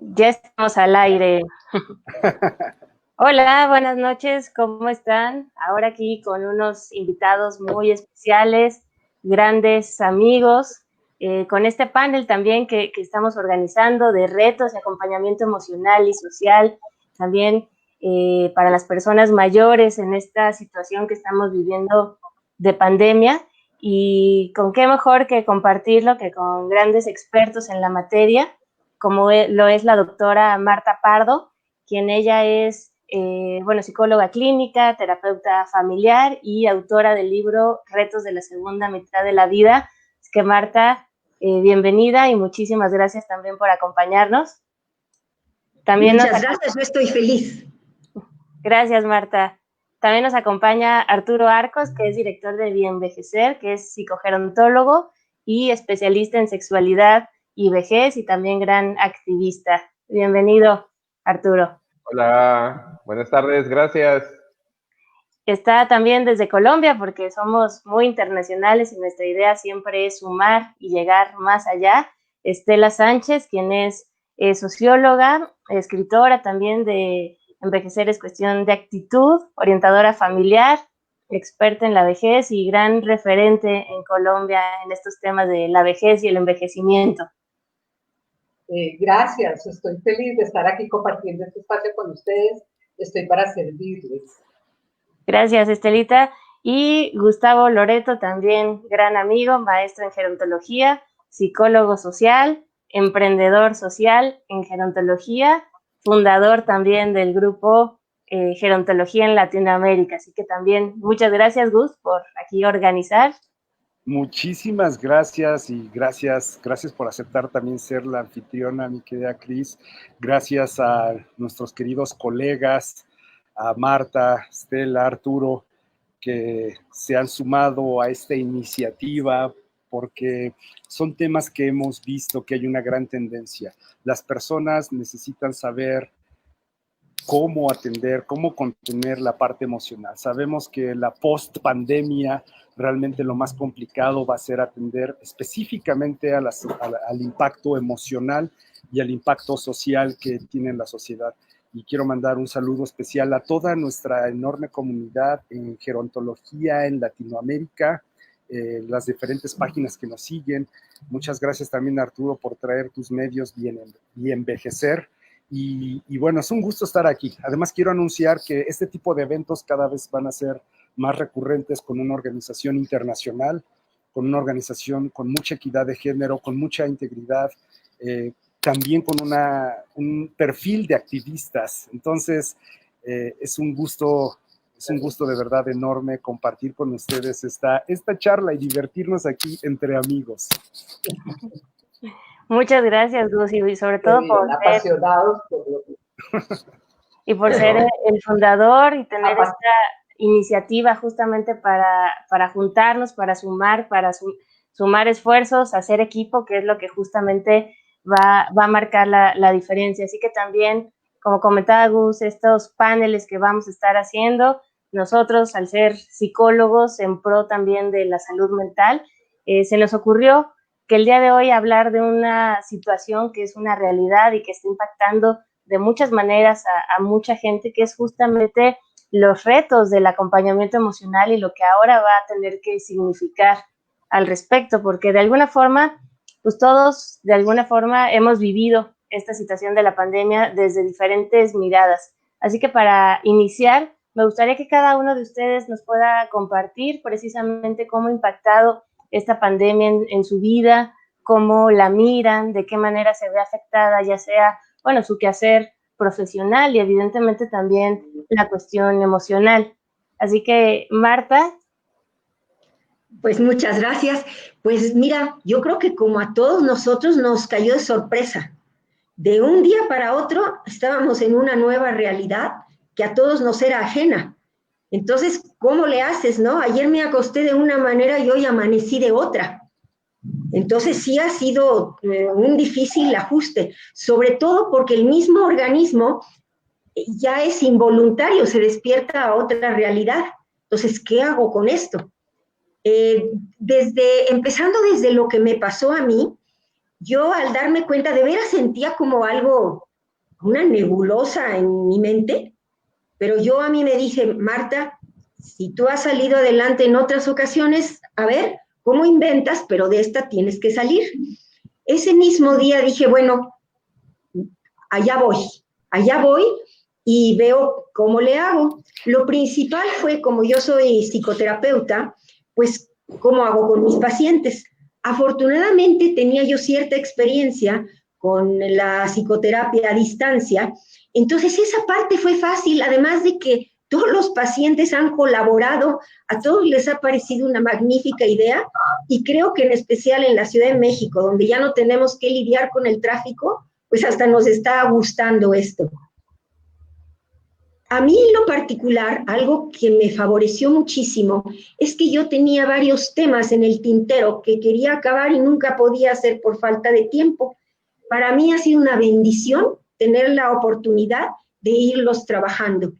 Ya estamos al aire. Hola, buenas noches, ¿cómo están? Ahora aquí con unos invitados muy especiales, grandes amigos, con este panel también que estamos organizando de retos y acompañamiento emocional y social, también para las personas mayores en esta situación que estamos viviendo de pandemia. Y con qué mejor que compartirlo que con grandes expertos en la materia, como lo es la doctora Marta Pardo, quien ella es, psicóloga clínica, terapeuta familiar y autora del libro Retos de la segunda mitad de la vida. Es que Marta, bienvenida y muchísimas gracias también por acompañarnos. También Muchas gracias, yo estoy feliz. Gracias, Marta. También nos acompaña Arturo Arcos, que es director de Bienvejecer, que es psicogerontólogo y especialista en sexualidad y vejez y también gran activista. Bienvenido, Arturo. Hola, buenas tardes, gracias. Está también desde Colombia, porque somos muy internacionales y nuestra idea siempre es sumar y llegar más allá. Estela Sánchez, quien es socióloga, escritora también de Envejecer es cuestión de actitud, orientadora familiar, experta en la vejez y gran referente en Colombia en estos temas de la vejez y el envejecimiento. Gracias, estoy feliz de estar aquí compartiendo este espacio con ustedes. Estoy para servirles. Gracias, Estelita. Y Gustavo Loreto, también gran amigo, maestro en gerontología, psicólogo social, emprendedor social en gerontología, fundador también del grupo Gerontología en Latinoamérica. Así que también muchas gracias, Gus, por aquí organizar. Muchísimas gracias y gracias por aceptar también ser la anfitriona, mi querida Cris. Gracias a nuestros queridos colegas, a Marta, Estela, Arturo, que se han sumado a esta iniciativa porque son temas que hemos visto que hay una gran tendencia. Las personas necesitan saber cómo atender, cómo contener la parte emocional. Sabemos que la post-pandemia realmente lo más complicado va a ser atender específicamente al impacto emocional y al impacto social que tiene la sociedad. Y quiero mandar un saludo especial a toda nuestra enorme comunidad en gerontología en Latinoamérica, las diferentes páginas que nos siguen. Muchas gracias también, Arturo, por traer tus medios y envejecer. Y bueno, es un gusto estar aquí. Además, quiero anunciar que este tipo de eventos cada vez van a ser más recurrentes con una organización internacional, con una organización con mucha equidad de género, con mucha integridad, también con un perfil de activistas. Entonces, es un gusto de verdad enorme compartir con ustedes esta charla y divertirnos aquí entre amigos. Muchas gracias, Gus, y sobre todo por apasionados por lo y por ser el fundador y tener esta iniciativa justamente para juntarnos, para sumar, sumar esfuerzos, hacer equipo, que es lo que justamente va a marcar la diferencia. Así que también, como comentaba Gus, estos paneles que vamos a estar haciendo, nosotros al ser psicólogos en pro también de la salud mental, se nos ocurrió que el día de hoy hablar de una situación que es una realidad y que está impactando de muchas maneras a mucha gente, que es justamente los retos del acompañamiento emocional y lo que ahora va a tener que significar al respecto, porque de alguna forma, pues todos de alguna forma hemos vivido esta situación de la pandemia desde diferentes miradas. Así que para iniciar, me gustaría que cada uno de ustedes nos pueda compartir precisamente cómo ha impactado esta pandemia en su vida, cómo la miran, de qué manera se ve afectada, ya sea, bueno, su quehacer profesional y evidentemente también la cuestión emocional. Así que, Marta. Pues muchas gracias. Pues mira, yo creo que como a todos nosotros nos cayó de sorpresa. De un día para otro estábamos en una nueva realidad que a todos nos era ajena. Entonces, ¿cómo le haces, no? Ayer me acosté de una manera y hoy amanecí de otra. Entonces sí ha sido un difícil ajuste, sobre todo porque el mismo organismo ya es involuntario, se despierta a otra realidad. Entonces, ¿qué hago con esto? Empezando desde lo que me pasó a mí, yo al darme cuenta de veras sentía como algo una nebulosa en mi mente, pero yo a mí me dije, Marta, si tú has salido adelante en otras ocasiones, a ver, ¿cómo inventas? Pero de esta tienes que salir. Ese mismo día dije, bueno, allá voy y veo cómo le hago. Lo principal fue, como yo soy psicoterapeuta, pues, ¿cómo hago con mis pacientes? Afortunadamente tenía yo cierta experiencia con la psicoterapia a distancia, entonces esa parte fue fácil, además de que todos los pacientes han colaborado, a todos les ha parecido una magnífica idea, y creo que en especial en la Ciudad de México, donde ya no tenemos que lidiar con el tráfico, pues hasta nos está gustando esto. A mí en lo particular, algo que me favoreció muchísimo es que yo tenía varios temas en el tintero que quería acabar y nunca podía hacer por falta de tiempo. Para mí ha sido una bendición tener la oportunidad de irlos trabajando.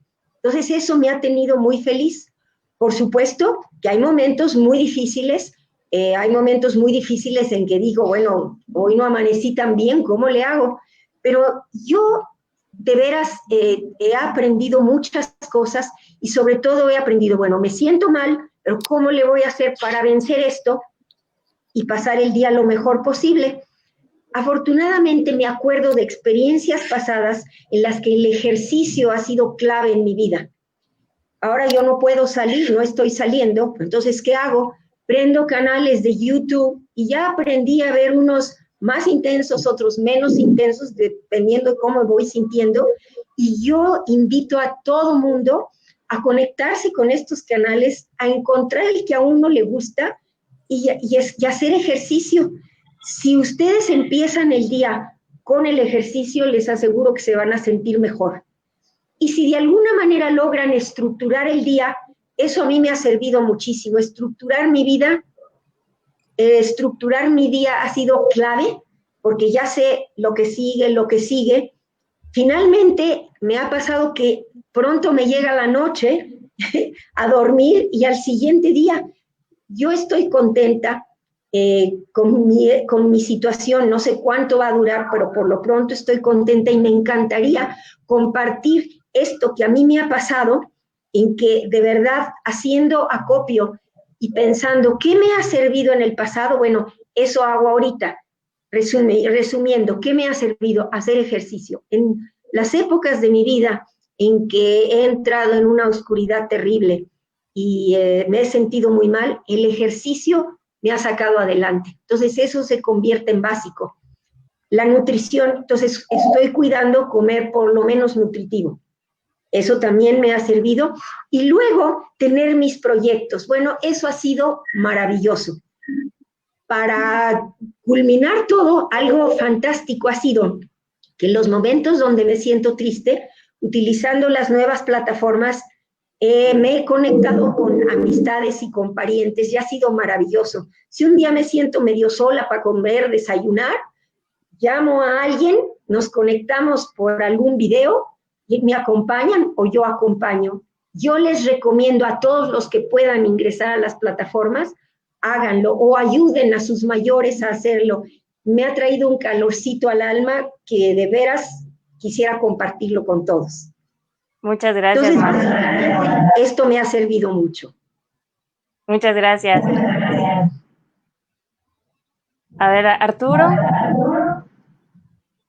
Entonces eso me ha tenido muy feliz. Por supuesto que hay momentos muy difíciles en que digo, bueno, hoy no amanecí tan bien, ¿cómo le hago? Pero yo de veras he aprendido muchas cosas y sobre todo he aprendido, bueno, me siento mal, pero ¿cómo le voy a hacer para vencer esto y pasar el día lo mejor posible? Afortunadamente me acuerdo de experiencias pasadas en las que el ejercicio ha sido clave en mi vida. Ahora yo no puedo salir, no estoy saliendo, entonces ¿qué hago? Prendo canales de YouTube y ya aprendí a ver unos más intensos, otros menos intensos, dependiendo de cómo me voy sintiendo, y yo invito a todo mundo a conectarse con estos canales, a encontrar el que a uno le gusta y hacer ejercicio. Si ustedes empiezan el día con el ejercicio, les aseguro que se van a sentir mejor. Y si de alguna manera logran estructurar el día, eso a mí me ha servido muchísimo. Estructurar mi vida, estructurar mi día ha sido clave, porque ya sé lo que sigue. Finalmente me ha pasado que pronto me llega la noche a dormir y al siguiente día yo estoy contenta con mi situación, no sé cuánto va a durar, pero por lo pronto estoy contenta y me encantaría compartir esto que a mí me ha pasado, en que de verdad haciendo acopio y pensando qué me ha servido en el pasado, bueno, eso hago ahorita, resumiendo, ¿qué me ha servido? Hacer ejercicio. En las épocas de mi vida en que he entrado en una oscuridad terrible y me he sentido muy mal, el ejercicio me ha sacado adelante. Entonces eso se convierte en básico. La nutrición, entonces estoy cuidando comer por lo menos nutritivo. Eso también me ha servido. Y luego tener mis proyectos. Bueno, eso ha sido maravilloso. Para culminar todo, algo fantástico ha sido que en los momentos donde me siento triste, utilizando las nuevas plataformas, me he conectado con amistades y con parientes y ha sido maravilloso. Si un día me siento medio sola para comer, desayunar, llamo a alguien, nos conectamos por algún video y me acompañan o yo acompaño. Yo les recomiendo a todos los que puedan ingresar a las plataformas, háganlo o ayuden a sus mayores a hacerlo. Me ha traído un calorcito al alma que de veras quisiera compartirlo con todos. Muchas gracias, Marta. Esto me ha servido mucho. Muchas gracias. A ver, Arturo.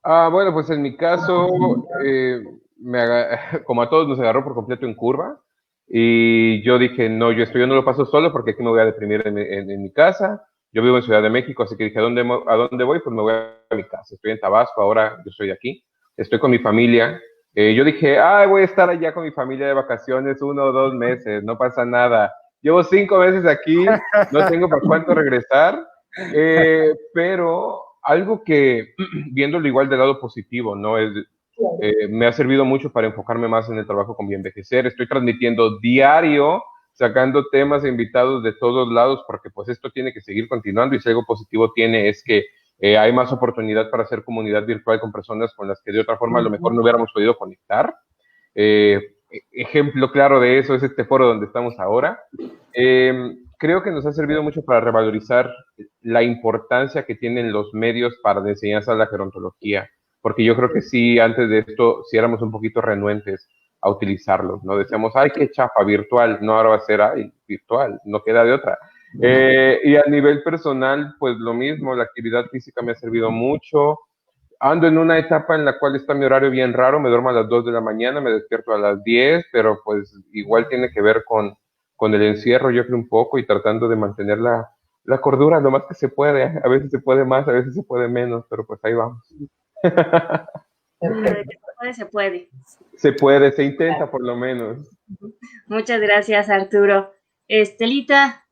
Bueno, pues en mi caso, como a todos nos agarró por completo en curva, y yo dije, no, yo no lo paso solo porque aquí me voy a deprimir en mi casa. Yo vivo en Ciudad de México, así que dije, ¿a dónde voy? Pues me voy a mi casa. Estoy en Tabasco, ahora yo estoy aquí, estoy con mi familia. Yo dije, voy a estar allá con mi familia de vacaciones 1 o 2 meses, no pasa nada. Llevo 5 meses aquí, no tengo para cuánto regresar, pero algo que, viéndolo igual del lado positivo, ¿no? Me ha servido mucho para enfocarme más en el trabajo con Bienvejecer. Estoy transmitiendo diario, sacando temas e invitados de todos lados, porque pues esto tiene que seguir continuando, y si algo positivo tiene es que hay más oportunidad para hacer comunidad virtual con personas con las que de otra forma a lo mejor no hubiéramos podido conectar. Ejemplo claro de eso es este foro donde estamos ahora. Creo que nos ha servido mucho para revalorizar la importancia que tienen los medios para la enseñanza de la gerontología. porque yo creo que sí, antes de esto, sí éramos un poquito renuentes a utilizarlo, ¿no? Decíamos, ay, qué chafa, virtual, no, ahora va a ser, ay, virtual, no queda de otra. Y a nivel personal, pues lo mismo, la actividad física me ha servido mucho. Ando en una etapa en la cual está mi horario bien raro, me duermo a las 2 de la mañana, me despierto a las 10, pero pues igual tiene que ver con el encierro, yo creo un poco, y tratando de mantener la cordura lo más que se puede. A veces se puede más, a veces se puede menos, pero pues ahí vamos. Se puede. Se puede, se intenta por lo menos. Muchas gracias, Arturo. Estelita.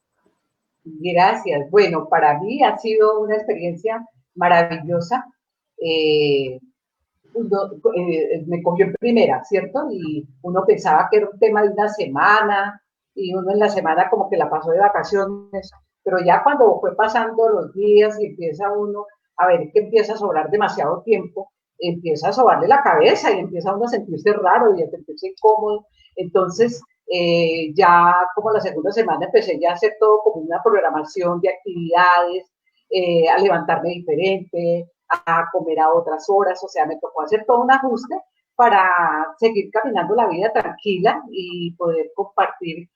Gracias. Bueno, para mí ha sido una experiencia maravillosa. Me cogió en primera, ¿cierto? Y uno pensaba que era un tema de una semana, y uno en la semana como que la pasó de vacaciones, pero ya cuando fue pasando los días y empieza uno a ver que empieza a sobrar demasiado tiempo, empieza a sobarle la cabeza y empieza uno a sentirse raro y a sentirse incómodo. Entonces, ya como la segunda semana empecé ya a hacer todo como una programación de actividades, a levantarme diferente, a comer a otras horas, o sea, me tocó hacer todo un ajuste para seguir caminando la vida tranquila y poder compartir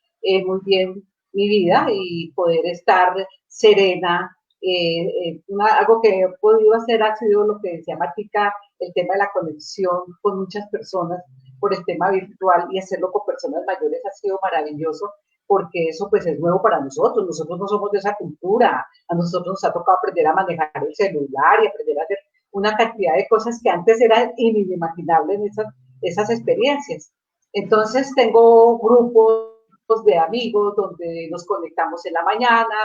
muy bien mi vida y poder estar serena. Algo que he podido hacer ha sido lo que decía Martica, el tema de la conexión con muchas personas por el tema virtual, y hacerlo con personas mayores ha sido maravilloso, porque eso pues es nuevo para nosotros no somos de esa cultura, a nosotros nos ha tocado aprender a manejar el celular y aprender a hacer una cantidad de cosas que antes eran inimaginables en esas experiencias. Entonces tengo grupos de amigos donde nos conectamos en la mañana,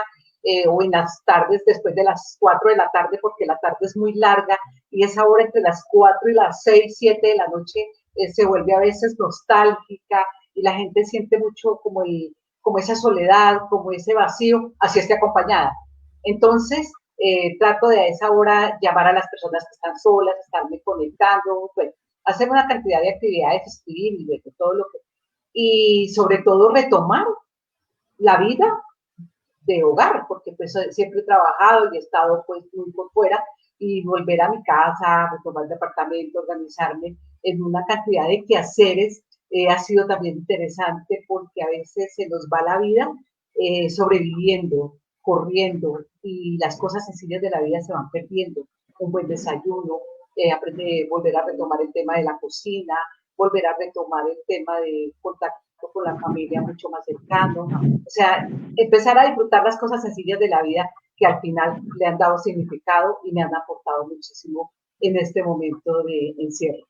o en las tardes después de las 4 de la tarde, porque la tarde es muy larga y esa hora entre las 4 y las 6, 7 de la noche se vuelve a veces nostálgica y la gente siente mucho como esa soledad, como ese vacío, así esté acompañada. Entonces, trato de a esa hora llamar a las personas que están solas, estarme conectando, bueno, hacer una cantidad de actividades, escribir, de todo lo que... Y sobre todo retomar la vida de hogar, porque pues siempre he trabajado y he estado pues muy por fuera, y volver a mi casa, retomar el departamento, organizarme en una cantidad de quehaceres, ha sido también interesante, porque a veces se nos va la vida sobreviviendo, corriendo, y las cosas sencillas de la vida se van perdiendo. Un buen desayuno, volver a retomar el tema de la cocina, volver a retomar el tema de contacto con la familia mucho más cercano, o sea, empezar a disfrutar las cosas sencillas de la vida que al final le han dado significado y me han aportado muchísimo en este momento de encierro.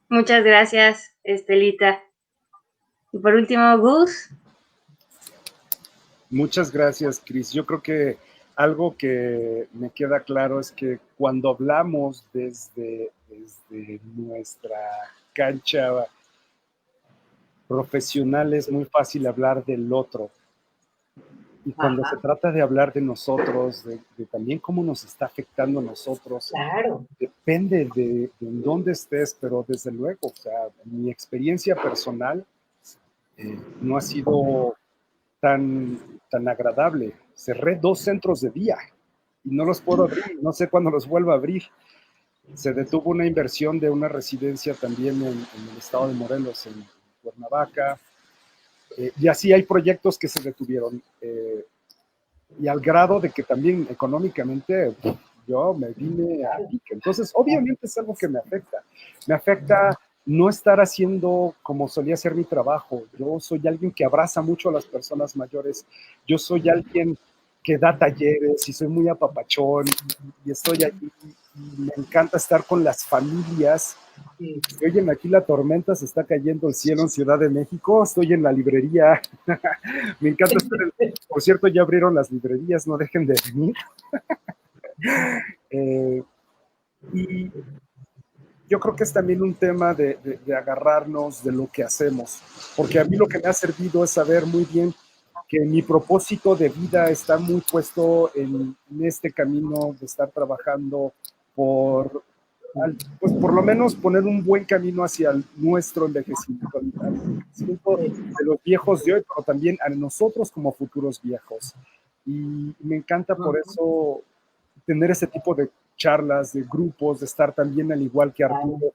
Muchas gracias, Estelita. Y por último, Gus. Muchas gracias, Cris. Yo creo que algo que me queda claro es que cuando hablamos desde nuestra cancha profesional es muy fácil hablar del otro. Y cuando se trata de hablar de nosotros, de también cómo nos está afectando a nosotros, claro, depende de dónde estés, pero desde luego, o sea, mi experiencia personal no ha sido tan agradable. Cerré 2 centros de día y no los puedo abrir, no sé cuándo los vuelva a abrir. Se detuvo una inversión de una residencia también en el estado de Morelos, en Cuernavaca, y así hay proyectos que se detuvieron, y al grado de que también económicamente yo me vine a pique. Entonces, obviamente es algo que me afecta no estar haciendo como solía ser mi trabajo. Yo soy alguien que abraza mucho a las personas mayores, yo soy alguien que da talleres y soy muy apapachón y estoy allí y me encanta estar con las familias. Oyen, aquí la tormenta, se está cayendo el cielo en Ciudad de México, estoy en la librería, me encanta estar por cierto, ya abrieron las librerías, no dejen de venir. Y yo creo que es también un tema de agarrarnos de lo que hacemos, porque a mí lo que me ha servido es saber muy bien que mi propósito de vida está muy puesto en este camino de estar trabajando pues por lo menos poner un buen camino hacia nuestro envejecimiento, al envejecimiento de los viejos de hoy, pero también a nosotros como futuros viejos. Y me encanta por eso tener ese tipo de charlas, de grupos, de estar también al igual que Arturo,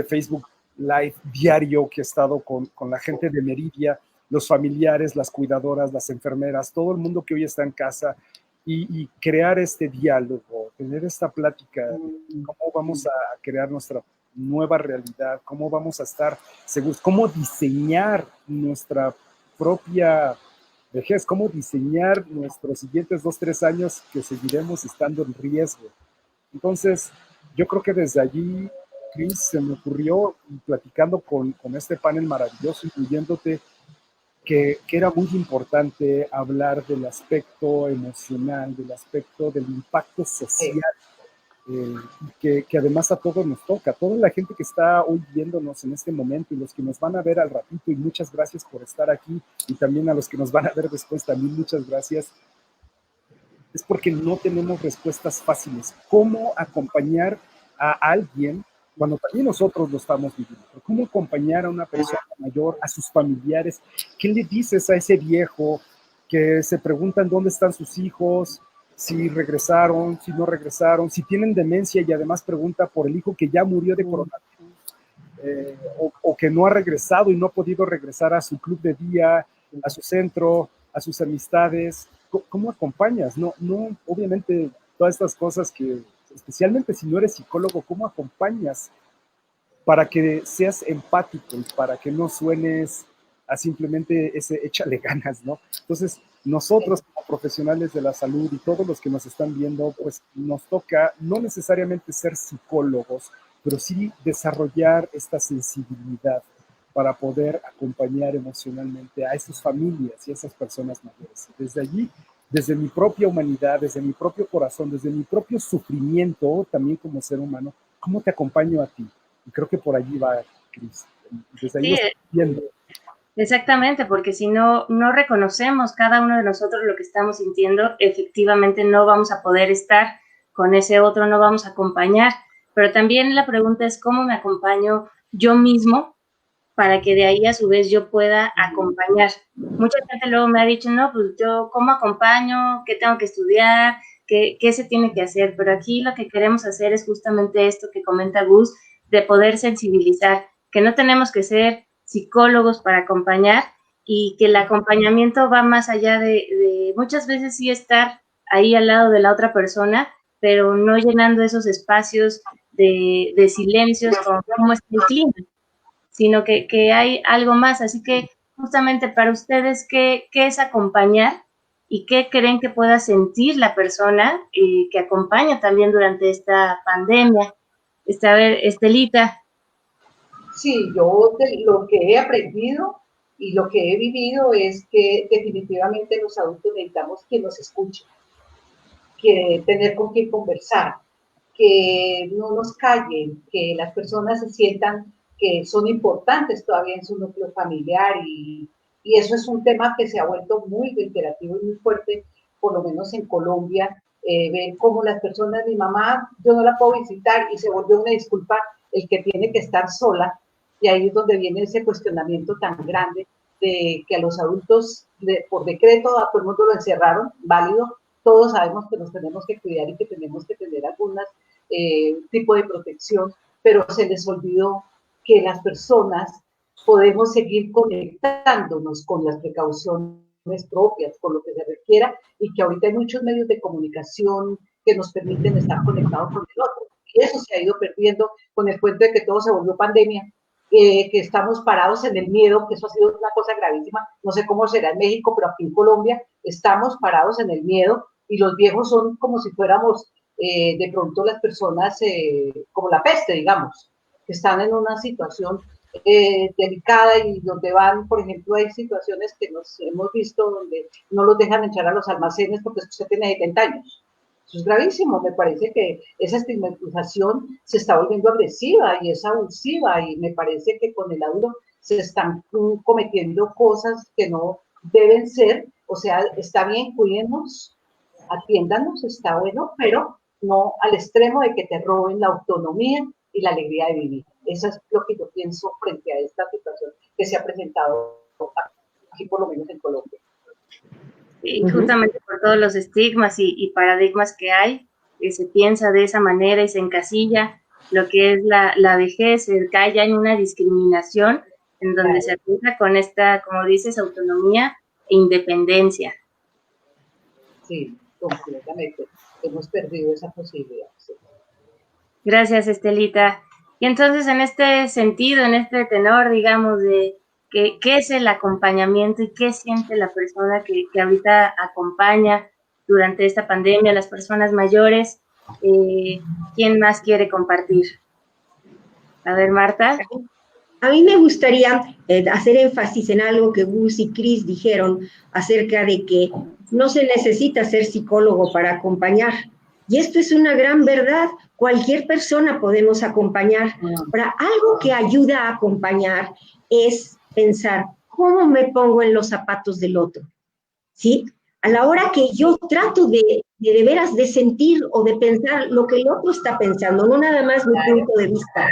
Facebook Live diario que he estado con la gente de Meridia, los familiares, las cuidadoras, las enfermeras, todo el mundo que hoy está en casa y crear este diálogo, tener esta plática de cómo vamos a crear nuestra nueva realidad, cómo vamos a estar seguros, cómo diseñar nuestra propia vejez, cómo diseñar nuestros siguientes 2-3 años que seguiremos estando en riesgo. Entonces, yo creo que desde allí, Cris, se me ocurrió, platicando con este panel maravilloso, incluyéndote, que era muy importante hablar del aspecto emocional, del aspecto del impacto social, que además a todos nos toca, toda la gente que está hoy viéndonos en este momento y los que nos van a ver al ratito, y muchas gracias por estar aquí, y también a los que nos van a ver después también muchas gracias, es porque no tenemos respuestas fáciles. ¿Cómo acompañar a alguien cuando también nosotros lo estamos viviendo? ¿Cómo acompañar a una persona mayor, a sus familiares? ¿Qué le dices a ese viejo que se preguntan dónde están sus hijos, si regresaron, si no regresaron, si tienen demencia y además pregunta por el hijo que ya murió de coronavirus, o que no ha regresado y no ha podido regresar a su club de día, a su centro, a sus amistades? ¿Cómo acompañas? No, obviamente todas estas cosas que, especialmente si no eres psicólogo, ¿cómo acompañas para que seas empático y para que no suenes a simplemente ese échale ganas, ¿no? Entonces, nosotros como profesionales de la salud y todos los que nos están viendo, pues nos toca no necesariamente ser psicólogos, pero sí desarrollar esta sensibilidad para poder acompañar emocionalmente a esas familias y a esas personas mayores. Desde allí, desde mi propia humanidad, desde mi propio corazón, desde mi propio sufrimiento, también como ser humano, ¿cómo te acompaño a ti? Y creo que por allí va, Cris. Desde ahí lo estoy viendo. Exactamente, porque si no reconocemos cada uno de nosotros lo que estamos sintiendo, efectivamente no vamos a poder estar con ese otro, no vamos a acompañar. Pero también la pregunta es cómo me acompaño yo mismo para que de ahí a su vez yo pueda acompañar. Mucha gente luego me ha dicho, no, pues yo, ¿cómo acompaño? ¿Qué tengo que estudiar? ¿Qué se tiene que hacer? Pero aquí lo que queremos hacer es justamente esto que comenta Gus, de poder sensibilizar, que no tenemos que ser psicólogos para acompañar y que el acompañamiento va más allá de muchas veces sí estar ahí al lado de la otra persona, pero no llenando esos espacios de silencios con cómo está el clima, sino que hay algo más. Así que justamente para ustedes, ¿qué es acompañar y qué creen que pueda sentir la persona que acompaña también durante esta pandemia? A ver, Estelita. Sí, yo lo que he aprendido y lo que he vivido es que definitivamente los adultos necesitamos que nos escuchen, que tener con quien conversar, que no nos callen, que las personas se sientan que son importantes todavía en su núcleo familiar y eso es un tema que se ha vuelto muy reiterativo y muy fuerte, por lo menos en Colombia, ver cómo las personas, mi mamá, yo no la puedo visitar y se volvió una disculpa el que tiene que estar sola y ahí es donde viene ese cuestionamiento tan grande de que a los adultos por decreto a todo el mundo lo encerraron, válido, todos sabemos que nos tenemos que cuidar y que tenemos que tener algunas tipo de protección, pero se les olvidó que las personas podemos seguir conectándonos con las precauciones propias, con lo que se requiera, y que ahorita hay muchos medios de comunicación que nos permiten estar conectados con el otro. Y eso se ha ido perdiendo con el cuento de que todo se volvió pandemia, que estamos parados en el miedo, que eso ha sido una cosa gravísima. No sé cómo será en México, pero aquí en Colombia estamos parados en el miedo y los viejos son como si fuéramos de pronto las personas como la peste, digamos, que están en una situación delicada y donde van, por ejemplo, hay situaciones que nos hemos visto donde no los dejan entrar a los almacenes porque usted tiene 70 años. Eso es gravísimo, me parece que esa estigmatización se está volviendo agresiva y es abusiva y me parece que con el adulto se están cometiendo cosas que no deben ser, o sea, está bien, cuídenos, atiéndanos, está bueno, pero no al extremo de que te roben la autonomía y la alegría de vivir. Eso es lo que yo pienso frente a esta situación que se ha presentado aquí, por lo menos en Colombia. Y justamente por todos los estigmas y paradigmas que hay, se piensa de esa manera y se encasilla lo que es la vejez, se cae ya en una discriminación en donde se aplica con esta, como dices, autonomía e independencia. Sí, completamente. Hemos perdido esa posibilidad. Sí. Gracias, Estelita. Y entonces, en este sentido, en este tenor, digamos, de qué es el acompañamiento y qué siente la persona que ahorita acompaña durante esta pandemia a las personas mayores, ¿quién más quiere compartir? A ver, Marta. A mí me gustaría hacer énfasis en algo que Gus y Cris dijeron acerca de que no se necesita ser psicólogo para acompañar. Y esto es una gran verdad. Cualquier persona podemos acompañar. Ahora, algo que ayuda a acompañar es pensar, ¿cómo me pongo en los zapatos del otro? ¿Sí? A la hora que yo trato de veras de sentir o de pensar lo que el otro está pensando, no nada más mi punto de vista.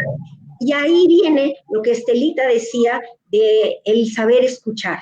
Y ahí viene lo que Estelita decía de el saber escuchar.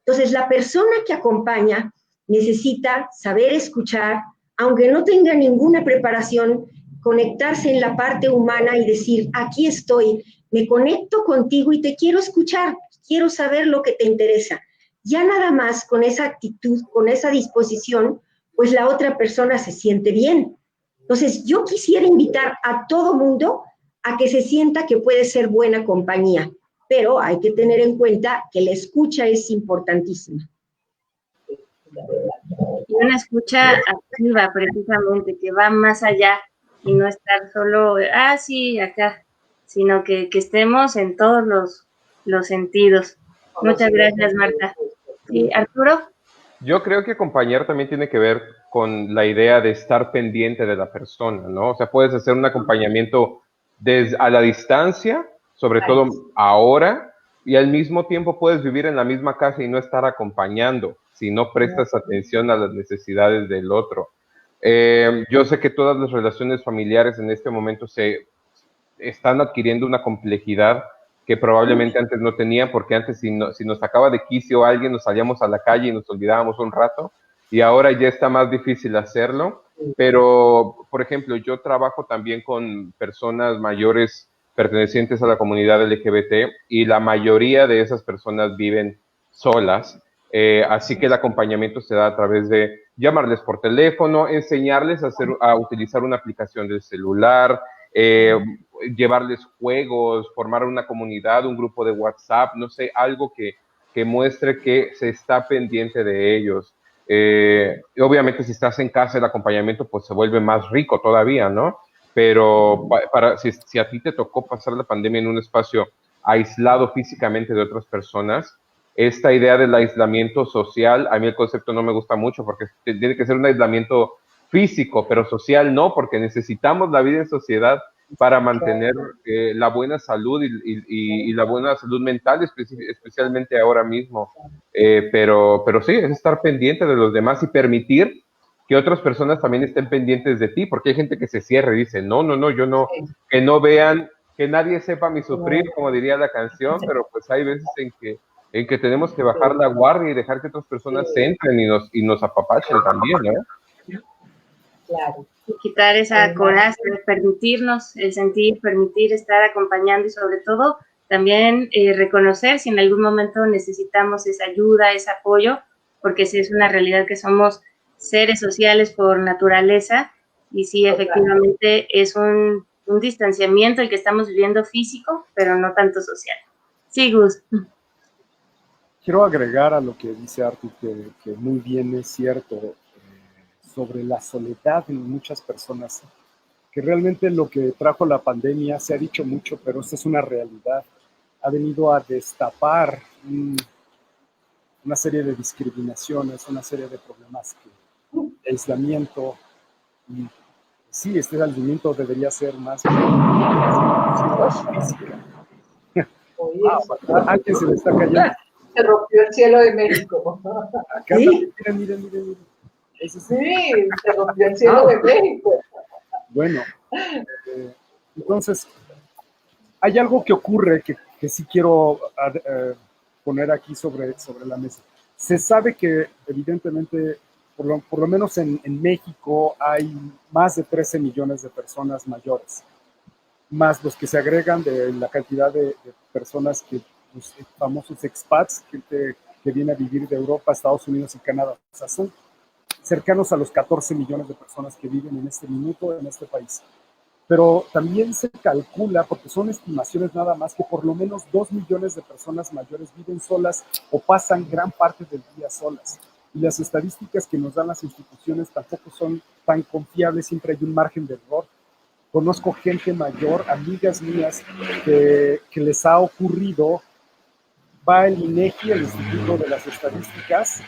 Entonces, la persona que acompaña necesita saber escuchar, aunque no tenga ninguna preparación, conectarse en la parte humana y decir, aquí estoy, me conecto contigo y te quiero escuchar, quiero saber lo que te interesa. Ya nada más con esa actitud, con esa disposición, pues la otra persona se siente bien. Entonces, yo quisiera invitar a todo mundo a que se sienta que puede ser buena compañía, pero hay que tener en cuenta que la escucha es importantísima. Y una escucha activa, precisamente, que va más allá y no estar solo, sí, acá, sino que estemos en todos los sentidos. Muchas gracias, Marta. ¿Sí, Arturo? Yo creo que acompañar también tiene que ver con la idea de estar pendiente de la persona, ¿no? O sea, puedes hacer un acompañamiento a la distancia, sobre todo ahora, y al mismo tiempo puedes vivir en la misma casa y no estar acompañando si no prestas atención a las necesidades del otro. Yo sé que todas las relaciones familiares en este momento se están adquiriendo una complejidad que probablemente antes no tenían, porque antes si nos sacaba de quicio alguien, nos salíamos a la calle y nos olvidábamos un rato, y ahora ya está más difícil hacerlo. Pero, por ejemplo, yo trabajo también con personas mayores pertenecientes a la comunidad LGBT y la mayoría de esas personas viven solas, así que el acompañamiento se da a través de llamarles por teléfono, enseñarles a utilizar una aplicación del celular, llevarles juegos, formar una comunidad, un grupo de WhatsApp, no sé, algo que muestre que se está pendiente de ellos. Obviamente si estás en casa el acompañamiento pues se vuelve más rico todavía, ¿no? Pero si a ti te tocó pasar la pandemia en un espacio aislado físicamente de otras personas, esta idea del aislamiento social, a mí el concepto no me gusta mucho porque tiene que ser un aislamiento físico, pero social no, porque necesitamos la vida en sociedad para mantener la buena salud y la buena salud mental, especialmente ahora mismo. Pero sí, es estar pendiente de los demás y permitir que otras personas también estén pendientes de ti, porque hay gente que se cierra y dice, no, yo no, que no vean, que nadie sepa mi sufrir, como diría la canción, pero pues hay veces en que tenemos que bajar la guardia y dejar que otras personas se entren y nos apapachen también, ¿no? Claro. Y quitar esa coraza, permitirnos el sentir, permitir estar acompañando y sobre todo también reconocer si en algún momento necesitamos esa ayuda, ese apoyo, porque sí es una realidad que somos seres sociales por naturaleza y sí efectivamente es un distanciamiento el que estamos viviendo físico, pero no tanto social. Sí, Gus. Quiero agregar a lo que dice Arti, que muy bien es cierto, sobre la soledad en muchas personas, que realmente lo que trajo la pandemia, se ha dicho mucho, pero esta es una realidad, ha venido a destapar una serie de discriminaciones, una serie de problemas, aislamiento, y sí, este aislamiento debería ser más física. A alguien se le está cayendo. Se rompió el cielo de México. Acá ¿sí? Miren. Sí, se rompió el cielo de México. Bueno, entonces, hay algo que ocurre que sí quiero poner aquí sobre la mesa. Se sabe que, evidentemente, por lo menos en México hay más de 13 millones de personas mayores, más los que se agregan de la cantidad de personas que, los famosos expats, gente que viene a vivir de Europa, Estados Unidos y Canadá. O sea, son cercanos a los 14 millones de personas que viven en este minuto en este país. Pero también se calcula, porque son estimaciones nada más, que por lo menos 2 millones de personas mayores viven solas o pasan gran parte del día solas. Y las estadísticas que nos dan las instituciones tampoco son tan confiables, siempre hay un margen de error. Conozco gente mayor, amigas mías, que les ha ocurrido, va el INEGI, el Instituto de las Estadísticas,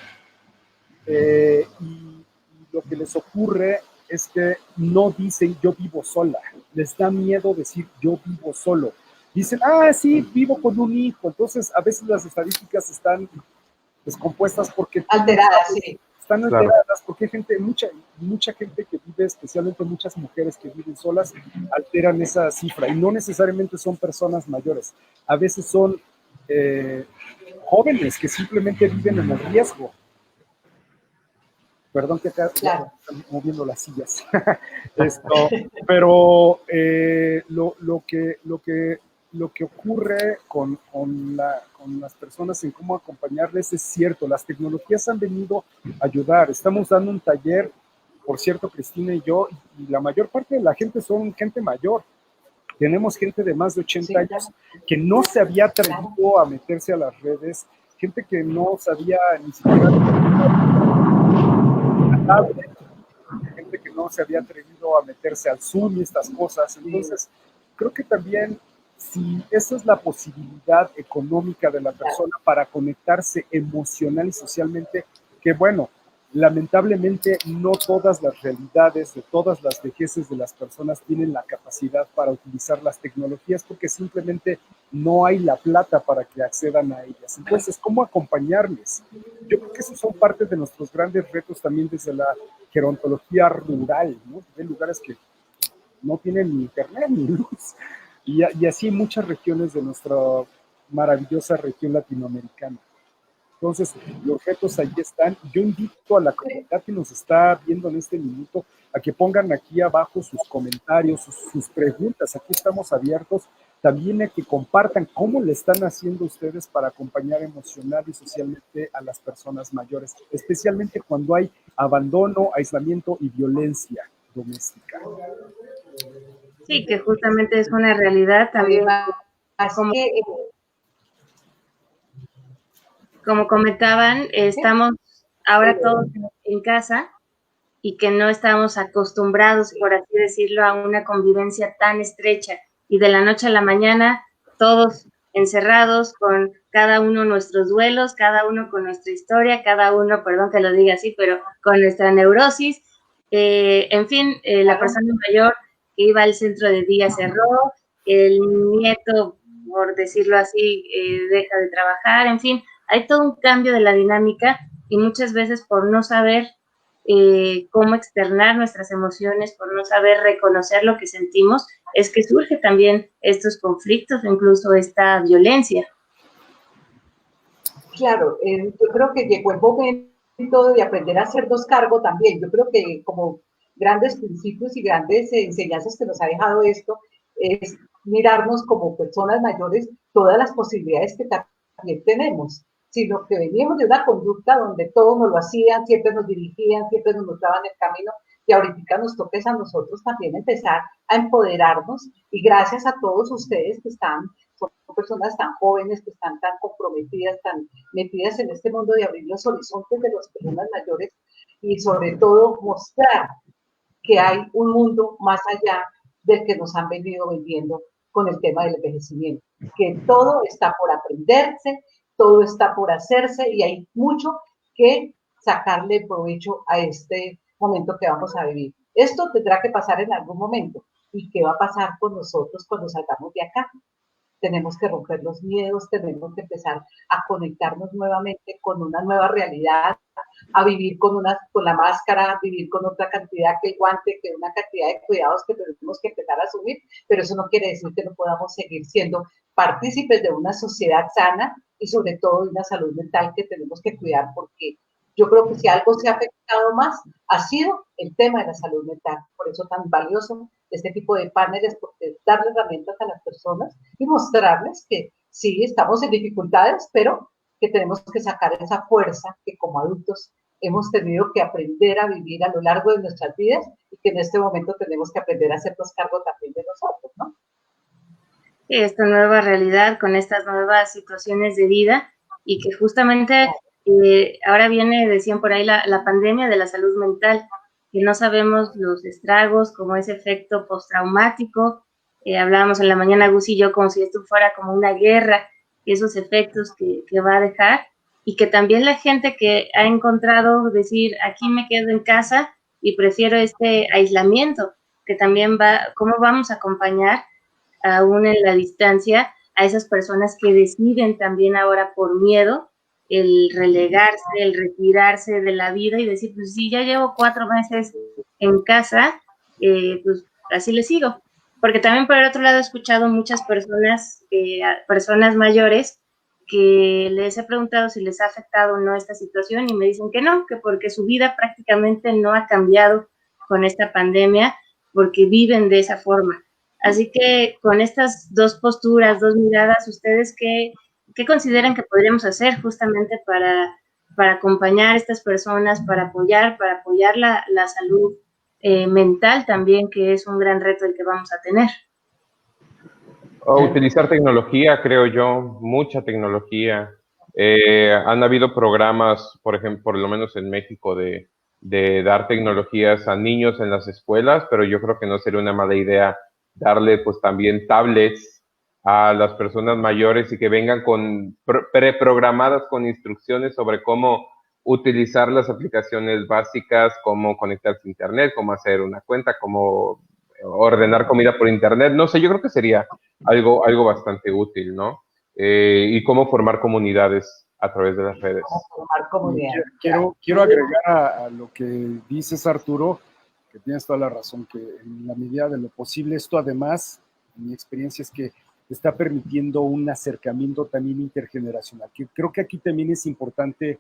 y lo que les ocurre es que no dicen yo vivo sola, les da miedo decir yo vivo solo. Dicen, sí, vivo con un hijo. Entonces, a veces las estadísticas están descompuestas porque... Alteradas, sí. Están alteradas porque hay gente, mucha gente que vive, especialmente muchas mujeres que viven solas, alteran esa cifra. Y no necesariamente son personas mayores. A veces son jóvenes que simplemente viven en el riesgo. Perdón que acá están moviendo las sillas. Pero lo que ocurre con las personas en cómo acompañarles es cierto. Las tecnologías han venido a ayudar. Estamos dando un taller, por cierto, Cristina y yo, y la mayor parte de la gente son gente mayor. Tenemos gente de más de 80 años que no se había atrevido a meterse a las redes, gente que no sabía ni siquiera... gente que no se había atrevido a meterse al Zoom y estas cosas. Entonces, creo que también, si esa es la posibilidad económica de la persona para conectarse emocional y socialmente, que bueno, lamentablemente no todas las realidades de todas las vejeces de las personas tienen la capacidad para utilizar las tecnologías porque simplemente no hay la plata para que accedan a ellas. Entonces, ¿cómo acompañarles? Yo creo que esos son parte de nuestros grandes retos también desde la gerontología rural, ¿no? Hay lugares que no tienen ni internet ni luz. Y así muchas regiones de nuestra maravillosa región latinoamericana. Entonces, los retos ahí están. Yo invito a la comunidad que nos está viendo en este minuto a que pongan aquí abajo sus comentarios, sus preguntas. Aquí estamos abiertos. También a que compartan cómo le están haciendo ustedes para acompañar emocional y socialmente a las personas mayores, especialmente cuando hay abandono, aislamiento y violencia doméstica. Sí, que justamente es una realidad también. Como comentaban, estamos ahora todos en casa y que no estamos acostumbrados, por así decirlo, a una convivencia tan estrecha. Y de la noche a la mañana, todos encerrados con cada uno nuestros duelos, cada uno con nuestra historia, cada uno, perdón que lo diga así, pero con nuestra neurosis. En fin, la persona mayor que iba al centro de día cerró, el nieto, por decirlo así, deja de trabajar, en fin, hay todo un cambio de la dinámica y muchas veces por no saber cómo externar nuestras emociones, por no saber reconocer lo que sentimos, es que surge también estos conflictos, incluso esta violencia. Claro, yo creo que llegó el momento de aprender a hacernos cargo también. Yo creo que como grandes principios y grandes enseñanzas que nos ha dejado esto es mirarnos como personas mayores todas las posibilidades que también tenemos, sino que veníamos de una conducta donde todos nos lo hacían, siempre nos dirigían, siempre nos mostraban el camino, y ahorita nos toca a nosotros también empezar a empoderarnos, y gracias a todos ustedes que son personas tan jóvenes, que están tan comprometidas, tan metidas en este mundo de abrir los horizontes de las personas mayores, y sobre todo mostrar que hay un mundo más allá del que nos han venido vendiendo con el tema del envejecimiento, que todo está por aprenderse, todo está por hacerse y hay mucho que sacarle provecho a este momento que vamos a vivir. Esto tendrá que pasar en algún momento. ¿Y qué va a pasar con nosotros cuando salgamos de acá? Tenemos que romper los miedos, tenemos que empezar a conectarnos nuevamente con una nueva realidad, a vivir con la máscara, a vivir con otra cantidad que el guante, que una cantidad de cuidados que tenemos que empezar a asumir, pero eso no quiere decir que no podamos seguir siendo partícipes de una sociedad sana y sobre todo de una salud mental que tenemos que cuidar, porque Yo creo que si algo se ha afectado más, ha sido el tema de la salud mental. Por eso tan valioso este tipo de paneles, porque darle herramientas a las personas y mostrarles que sí, estamos en dificultades, pero que tenemos que sacar esa fuerza que como adultos hemos tenido que aprender a vivir a lo largo de nuestras vidas y que en este momento tenemos que aprender a hacernos cargo también de nosotros, ¿no? Esta nueva realidad, con estas nuevas situaciones de vida y que justamente ahora viene, decían por ahí, la pandemia de la salud mental, que no sabemos los estragos, como ese efecto postraumático. Hablábamos en la mañana, Gus y yo, como si esto fuera como una guerra, esos efectos que va a dejar, y que también la gente que ha encontrado decir, aquí me quedo en casa y prefiero este aislamiento, que también va, ¿cómo vamos a acompañar aún en la distancia a esas personas que deciden también ahora por miedo el relegarse, el retirarse de la vida y decir, pues si ya llevo 4 meses en casa, pues así le sigo? Porque también por el otro lado he escuchado muchas personas, personas mayores, que les he preguntado si les ha afectado o no esta situación y me dicen que no, que porque su vida prácticamente no ha cambiado con esta pandemia, porque viven de esa forma. Así que con estas dos posturas, dos miradas, ¿ustedes qué consideran que podríamos hacer justamente para acompañar a estas personas, para apoyar la salud mental también, que es un gran reto el que vamos a tener? Utilizar tecnología, creo yo, mucha tecnología. Han habido programas, por ejemplo, por lo menos en México, de dar tecnologías a niños en las escuelas, pero yo creo que no sería una mala idea darle pues también tablets a las personas mayores y que vengan con preprogramadas con instrucciones sobre cómo utilizar las aplicaciones básicas, cómo conectarse a internet, cómo hacer una cuenta, cómo ordenar comida por internet. No sé, yo creo que sería algo bastante útil, ¿no? Y cómo formar comunidades a través de las redes. Quiero agregar a lo que dices, Arturo, que tienes toda la razón, que en la medida de lo posible esto además, mi experiencia es que está permitiendo un acercamiento también intergeneracional, que creo que aquí también es importante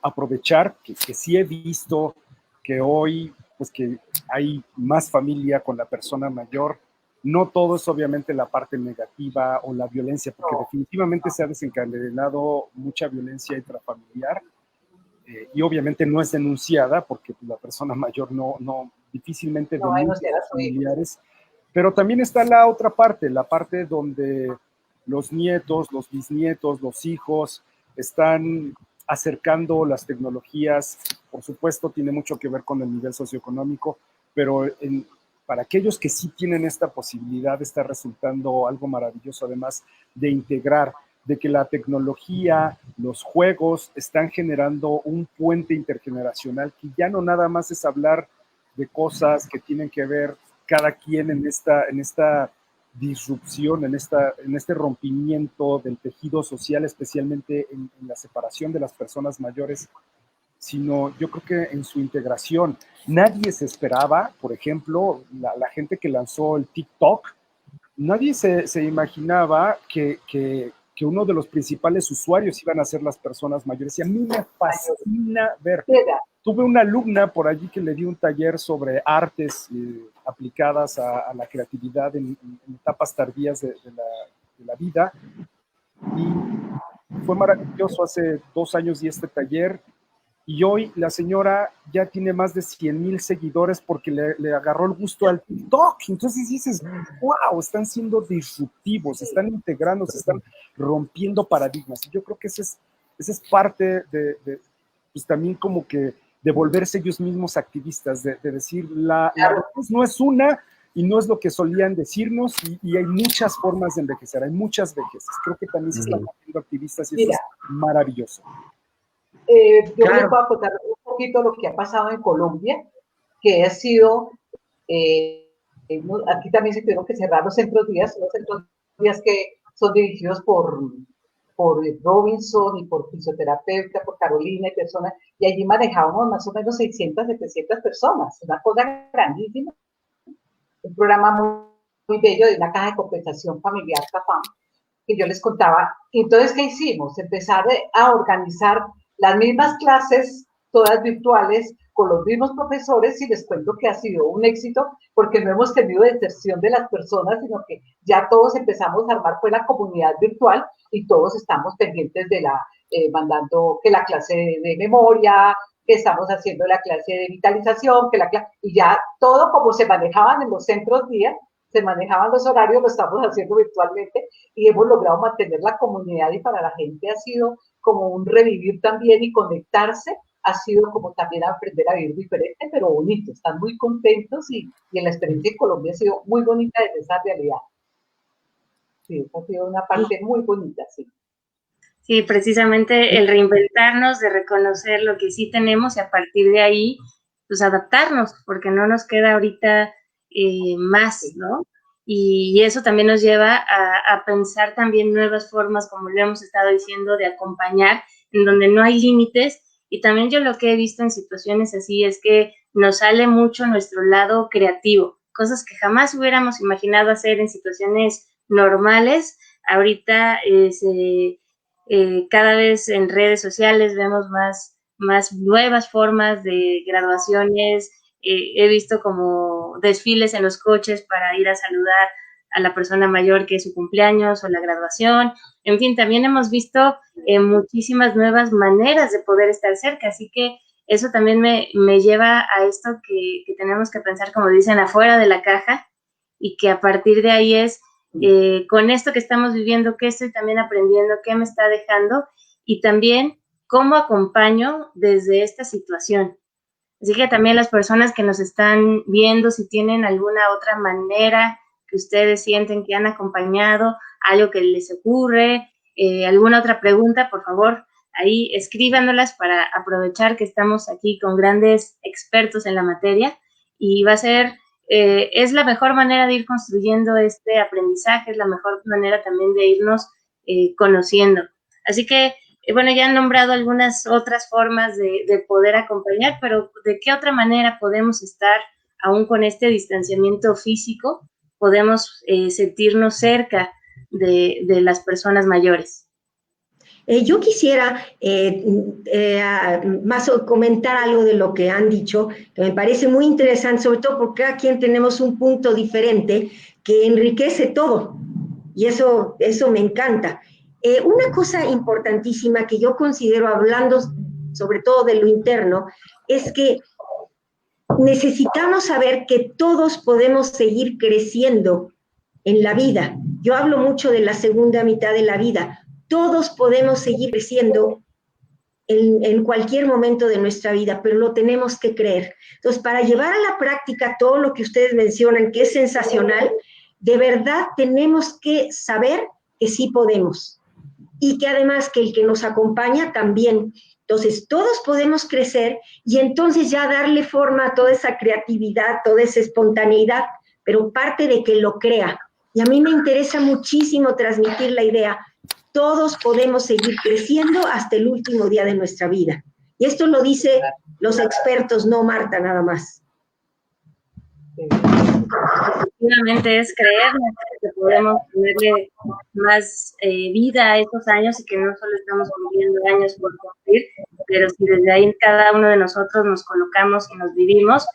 aprovechar, que sí he visto que hoy, pues que hay más familia con la persona mayor. No todo es obviamente la parte negativa o la violencia, porque definitivamente se ha desencadenado mucha violencia intrafamiliar, y obviamente no es denunciada porque la persona mayor no difícilmente denuncia a los familiares, pero también está la otra parte, la parte donde los nietos, los bisnietos, los hijos están acercando las tecnologías. Por supuesto tiene mucho que ver con el nivel socioeconómico, pero para aquellos que sí tienen esta posibilidad está resultando algo maravilloso, además de integrar, de que la tecnología, los juegos están generando un puente intergeneracional que ya no nada más es hablar de cosas que tienen que ver cada quien en esta disrupción, en este rompimiento del tejido social, especialmente en la separación de las personas mayores, sino yo creo que en su integración. Nadie se esperaba, por ejemplo, la gente que lanzó el TikTok, nadie se imaginaba que uno de los principales usuarios iban a ser las personas mayores. Y a mí me fascina ver. Tuve una alumna por allí que le di un taller sobre artes aplicadas a la creatividad en etapas tardías de la vida. Y fue maravilloso. Hace 2 años di este taller. Y hoy la señora ya tiene más de 100,000 seguidores porque le agarró el gusto al TikTok. Entonces dices, wow, están siendo disruptivos, están integrando, se están rompiendo paradigmas. Y yo creo que esa es parte de pues también como que de volverse ellos mismos activistas, de decir, la vejez no es una y no es lo que solían decirnos, y hay muchas formas de envejecer, hay muchas vejeces. Creo que también se están volviendo activistas y eso es maravilloso. Yo les voy a contar un poquito lo que ha pasado en Colombia, que ha sido, aquí también se tuvieron que cerrar los centros días que son dirigidos por Robinson y por fisioterapeuta, por Carolina y personas, y allí manejábamos más o menos 600, 700 personas, una cosa grandísima, un programa muy bello de una caja de compensación familiar, CAFAM, que yo les contaba. Entonces, ¿qué hicimos? Empezar a organizar las mismas clases, todas virtuales, con los mismos profesores, y les cuento que ha sido un éxito porque no hemos tenido deserción de las personas, sino que ya todos empezamos a armar pues la comunidad virtual y todos estamos pendientes de mandando que la clase de memoria, que estamos haciendo la clase de vitalización, y ya todo como se manejaban en los centros días, se manejaban los horarios, lo estamos haciendo virtualmente y hemos logrado mantener la comunidad, y para la gente ha sido como un revivir también y conectarse, ha sido como también aprender a vivir diferente, pero bonito, están muy contentos y la experiencia en Colombia ha sido muy bonita desde esa realidad. Sí, ha sido una parte muy bonita, sí. Sí, precisamente el reinventarnos, de reconocer lo que sí tenemos y a partir de ahí, pues adaptarnos, porque no nos queda ahorita más, ¿no? Y eso también nos lleva a pensar también nuevas formas, como le hemos estado diciendo, de acompañar, en donde no hay límites. Y también yo lo que he visto en situaciones así es que nos sale mucho nuestro lado creativo, cosas que jamás hubiéramos imaginado hacer en situaciones normales. Ahorita cada vez en redes sociales vemos más nuevas formas de graduaciones. He visto como desfiles en los coches para ir a saludar a la persona mayor que es su cumpleaños o la graduación. En fin, también hemos visto muchísimas nuevas maneras de poder estar cerca, así que eso también me lleva a esto que tenemos que pensar, como dicen, afuera de la caja, y que a partir de ahí es con esto que estamos viviendo, qué estoy también aprendiendo, qué me está dejando, y también cómo acompaño desde esta situación. Así que también las personas que nos están viendo, si tienen alguna otra manera que ustedes sienten que han acompañado, algo que les ocurre, alguna otra pregunta, por favor, ahí escríbanoslas para aprovechar que estamos aquí con grandes expertos en la materia, y va a ser, es la mejor manera de ir construyendo este aprendizaje, es la mejor manera también de irnos conociendo. Así que, bueno, ya han nombrado algunas otras formas de poder acompañar, pero ¿de qué otra manera podemos estar, aún con este distanciamiento físico, podemos sentirnos cerca de las personas mayores? Yo quisiera más comentar algo de lo que han dicho, que me parece muy interesante, sobre todo porque cada quien tenemos un punto diferente que enriquece todo, y eso me encanta. Una cosa importantísima que yo considero, hablando sobre todo de lo interno, es que necesitamos saber que todos podemos seguir creciendo en la vida. Yo hablo mucho de la segunda mitad de la vida. Todos podemos seguir creciendo en cualquier momento de nuestra vida, pero lo tenemos que creer. Entonces, para llevar a la práctica todo lo que ustedes mencionan, que es sensacional, de verdad tenemos que saber que sí podemos, y que además que el que nos acompaña también. Entonces, todos podemos crecer y entonces ya darle forma a toda esa creatividad, toda esa espontaneidad, pero parte de que lo crea. Y a mí me interesa muchísimo transmitir la idea: todos podemos seguir creciendo hasta el último día de nuestra vida. Y esto lo dicen los expertos, no Marta nada más. Efectivamente, es creer que podemos ponerle más vida a estos años, y que no solo estamos cumpliendo años por cumplir, pero si desde ahí cada uno de nosotros nos colocamos y nos vivimos,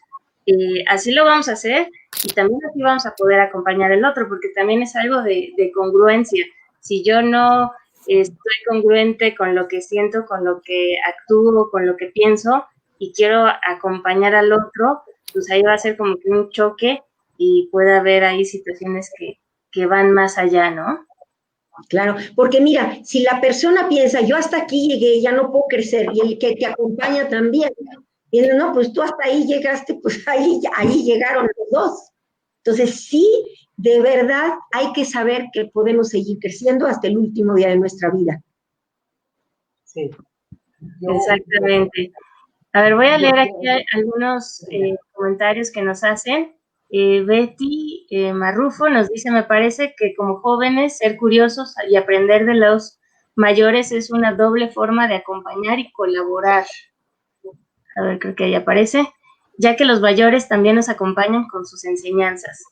así lo vamos a hacer, y también así vamos a poder acompañar al otro, porque también es algo de congruencia. Si yo no estoy congruente con lo que siento, con lo que actúo, con lo que pienso, y quiero acompañar al otro, pues ahí va a ser como que un choque, y puede haber ahí situaciones que van más allá, ¿no? Claro, porque mira, si la persona piensa, yo hasta aquí llegué, ya no puedo crecer, y el que te acompaña también, y no, pues tú hasta ahí llegaste, pues ahí llegaron los dos. Entonces, sí, de verdad hay que saber que podemos seguir creciendo hasta el último día de nuestra vida. Sí. Exactamente. A ver, voy a leer aquí algunos comentarios que nos hacen. Betty Marrufo nos dice: me parece que como jóvenes ser curiosos y aprender de los mayores es una doble forma de acompañar y colaborar. A ver, creo que ahí aparece. Ya que los mayores también nos acompañan con sus enseñanzas.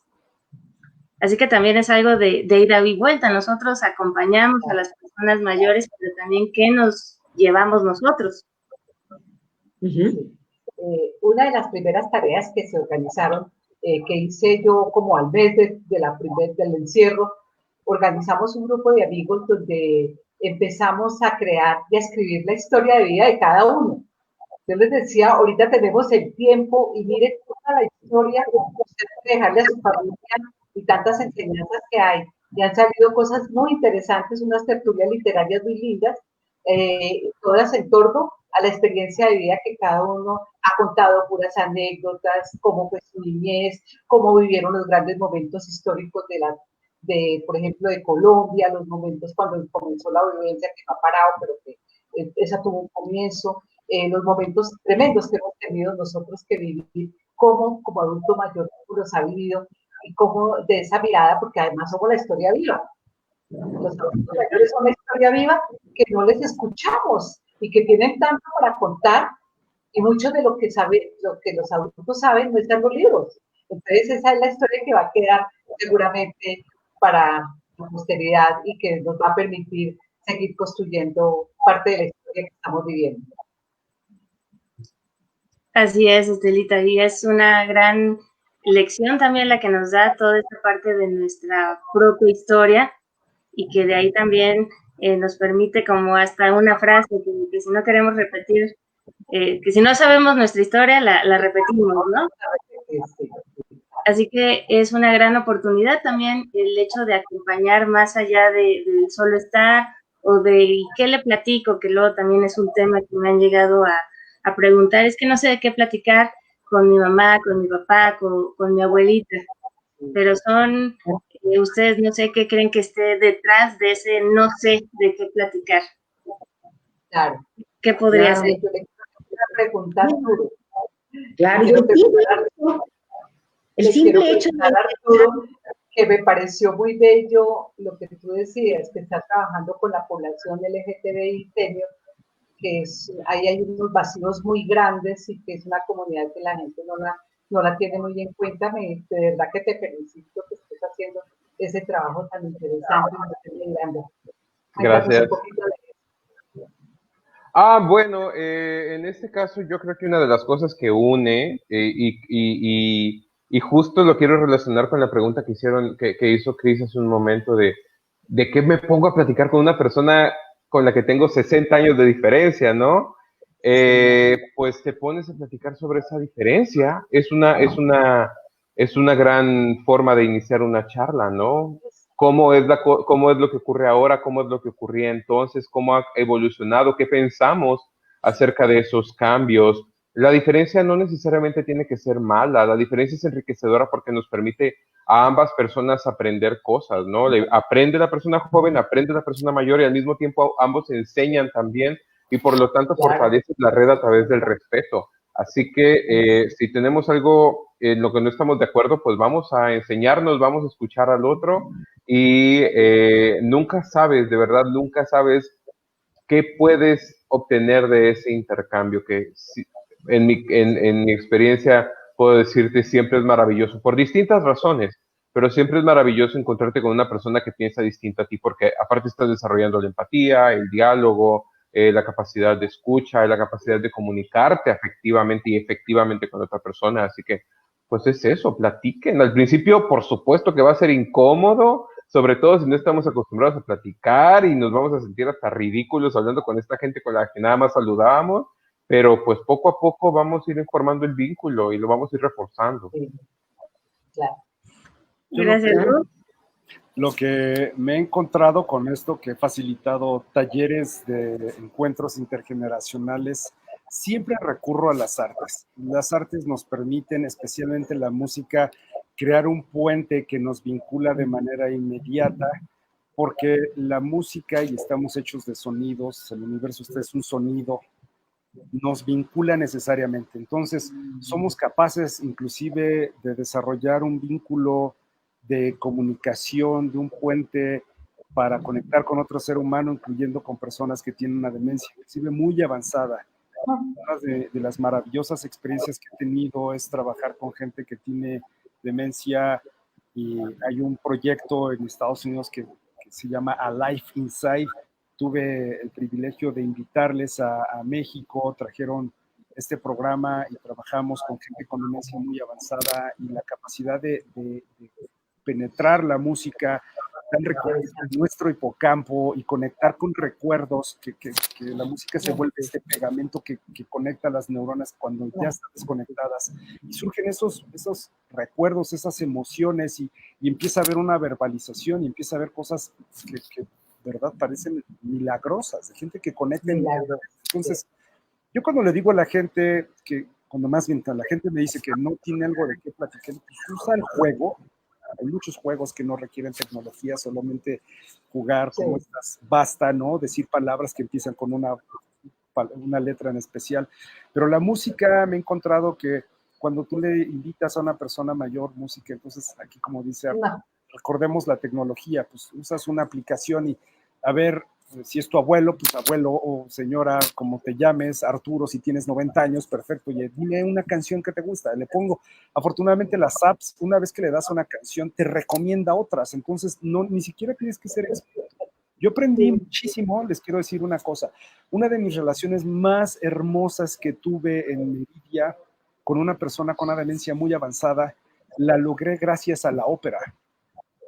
Así que también es algo de ida y vuelta. Nosotros acompañamos a las personas mayores, pero también qué nos llevamos nosotros. Una de las primeras tareas que se organizaron, que hice yo como al mes del encierro, organizamos un grupo de amigos donde empezamos a crear y a escribir la historia de vida de cada uno. Yo les decía, ahorita tenemos el tiempo y miren toda la historia que usted puede dejarle a su familia y tantas enseñanzas que hay. Y han salido cosas muy interesantes, unas tertulias literarias muy lindas, todas en torno a la experiencia de vida que cada uno ha contado, puras anécdotas, cómo fue su niñez, cómo vivieron los grandes momentos históricos por ejemplo, de Colombia, los momentos cuando comenzó la violencia que no ha parado, pero que esa tuvo un comienzo, los momentos tremendos que hemos tenido nosotros que vivir, como adulto mayor los ha vivido, y cómo de esa mirada, porque además somos la historia viva. Los adultos mayores son la historia viva que no les escuchamos y que tienen tanto para contar, y mucho de lo que los adultos saben no está en los libros. Entonces esa es la historia que va a quedar seguramente para la posteridad y que nos va a permitir seguir construyendo parte de la historia que estamos viviendo. Así es, Estelita, y es una gran lección también la que nos da toda esta parte de nuestra propia historia, y que de ahí también nos permite como hasta una frase que si no queremos repetir, que si no sabemos nuestra historia, la repetimos, ¿no? Así que es una gran oportunidad también el hecho de acompañar más allá de solo estar, o de qué le platico, que luego también es un tema que me han llegado a preguntar, es que no sé de qué platicar con mi mamá, con mi papá, con mi abuelita, pero son, ustedes no sé qué creen que esté detrás de ese no sé de qué platicar. Claro. ¿Qué podría ser? Yo le quiero preguntar, Arturo. Claro, el simple hecho de Arturo, que me pareció muy bello lo que tú decías, que está trabajando con la población LGTBI senior, que ahí hay unos vacíos muy grandes y que es una comunidad que la gente no la tiene muy en cuenta. De verdad que te felicito que estés haciendo ese trabajo tan interesante y muy grande. Gracias. Bueno, en este caso yo creo que una de las cosas que une, y justo lo quiero relacionar con la pregunta que hizo Cris hace un momento de qué me pongo a platicar con una persona con la que tengo 60 años de diferencia, ¿no? Pues te pones a platicar sobre esa diferencia. Es una gran forma de iniciar una charla, ¿no? ¿Cómo es lo que ocurre ahora? ¿Cómo es lo que ocurría entonces? ¿Cómo ha evolucionado? ¿Qué pensamos acerca de esos cambios? La diferencia no necesariamente tiene que ser mala. La diferencia es enriquecedora porque nos permite a ambas personas aprender cosas, ¿no? Aprende la persona joven, aprende la persona mayor, y al mismo tiempo ambos enseñan también, y por lo tanto fortalece la red a través del respeto. Así que si tenemos algo en lo que no estamos de acuerdo, pues vamos a enseñarnos, vamos a escuchar al otro, y nunca sabes, de verdad, nunca sabes qué puedes obtener de ese intercambio, que en mi experiencia puedo decirte siempre es maravilloso, por distintas razones, pero siempre es maravilloso encontrarte con una persona que piensa distinto a ti, porque aparte estás desarrollando la empatía, el diálogo, la capacidad de escucha, la capacidad de comunicarte afectivamente y efectivamente con otra persona. Así que, pues es eso, platiquen. Al principio, por supuesto que va a ser incómodo, sobre todo si no estamos acostumbrados a platicar, y nos vamos a sentir hasta ridículos hablando con esta gente con la que nada más saludábamos, pero pues poco a poco vamos a ir formando el vínculo y lo vamos a ir reforzando. Sí. Claro. Gracias, Ruth. Lo que me he encontrado con esto, que he facilitado talleres de encuentros intergeneracionales, siempre recurro a las artes. Las artes nos permiten, especialmente la música, crear un puente que nos vincula de manera inmediata, porque la música, y estamos hechos de sonidos, el universo es un sonido, nos vincula necesariamente. Entonces, somos capaces inclusive de desarrollar un vínculo de comunicación, de un puente para conectar con otro ser humano, incluyendo con personas que tienen una demencia inclusive muy avanzada. Una de las maravillosas experiencias que he tenido es trabajar con gente que tiene demencia, y hay un proyecto en Estados Unidos que se llama A Life Inside, tuve el privilegio de invitarles a México, trajeron este programa y trabajamos con gente con demencia muy avanzada y la capacidad de penetrar la música tan recurrente en nuestro hipocampo y conectar con recuerdos, que la música se vuelve este pegamento que conecta las neuronas cuando ya están desconectadas y surgen esos recuerdos, esas emociones y empieza a haber una verbalización y empieza a haber cosas que verdad parecen milagrosas, de gente que conecta. Entonces, yo cuando le digo a la gente cuando más bien la gente me dice que no tiene algo de qué platicar, pues usa el juego. Hay muchos juegos que no requieren tecnología, solamente jugar como estas, basta, ¿no? Decir palabras que empiezan con una letra en especial. Pero la música, me he encontrado que cuando tú le invitas a una persona mayor música, entonces aquí como dice, recordemos la tecnología, pues usas una aplicación y a ver, si es tu abuelo, pues abuelo o señora, como te llames, Arturo, si tienes 90 años, perfecto, oye, dime una canción que te gusta, le pongo, afortunadamente las apps, una vez que le das una canción, te recomienda otras, entonces ni siquiera tienes que ser experto. Yo aprendí muchísimo, les quiero decir una cosa, una de mis relaciones más hermosas que tuve en mi vida con una persona con una demencia muy avanzada, la logré gracias a la ópera.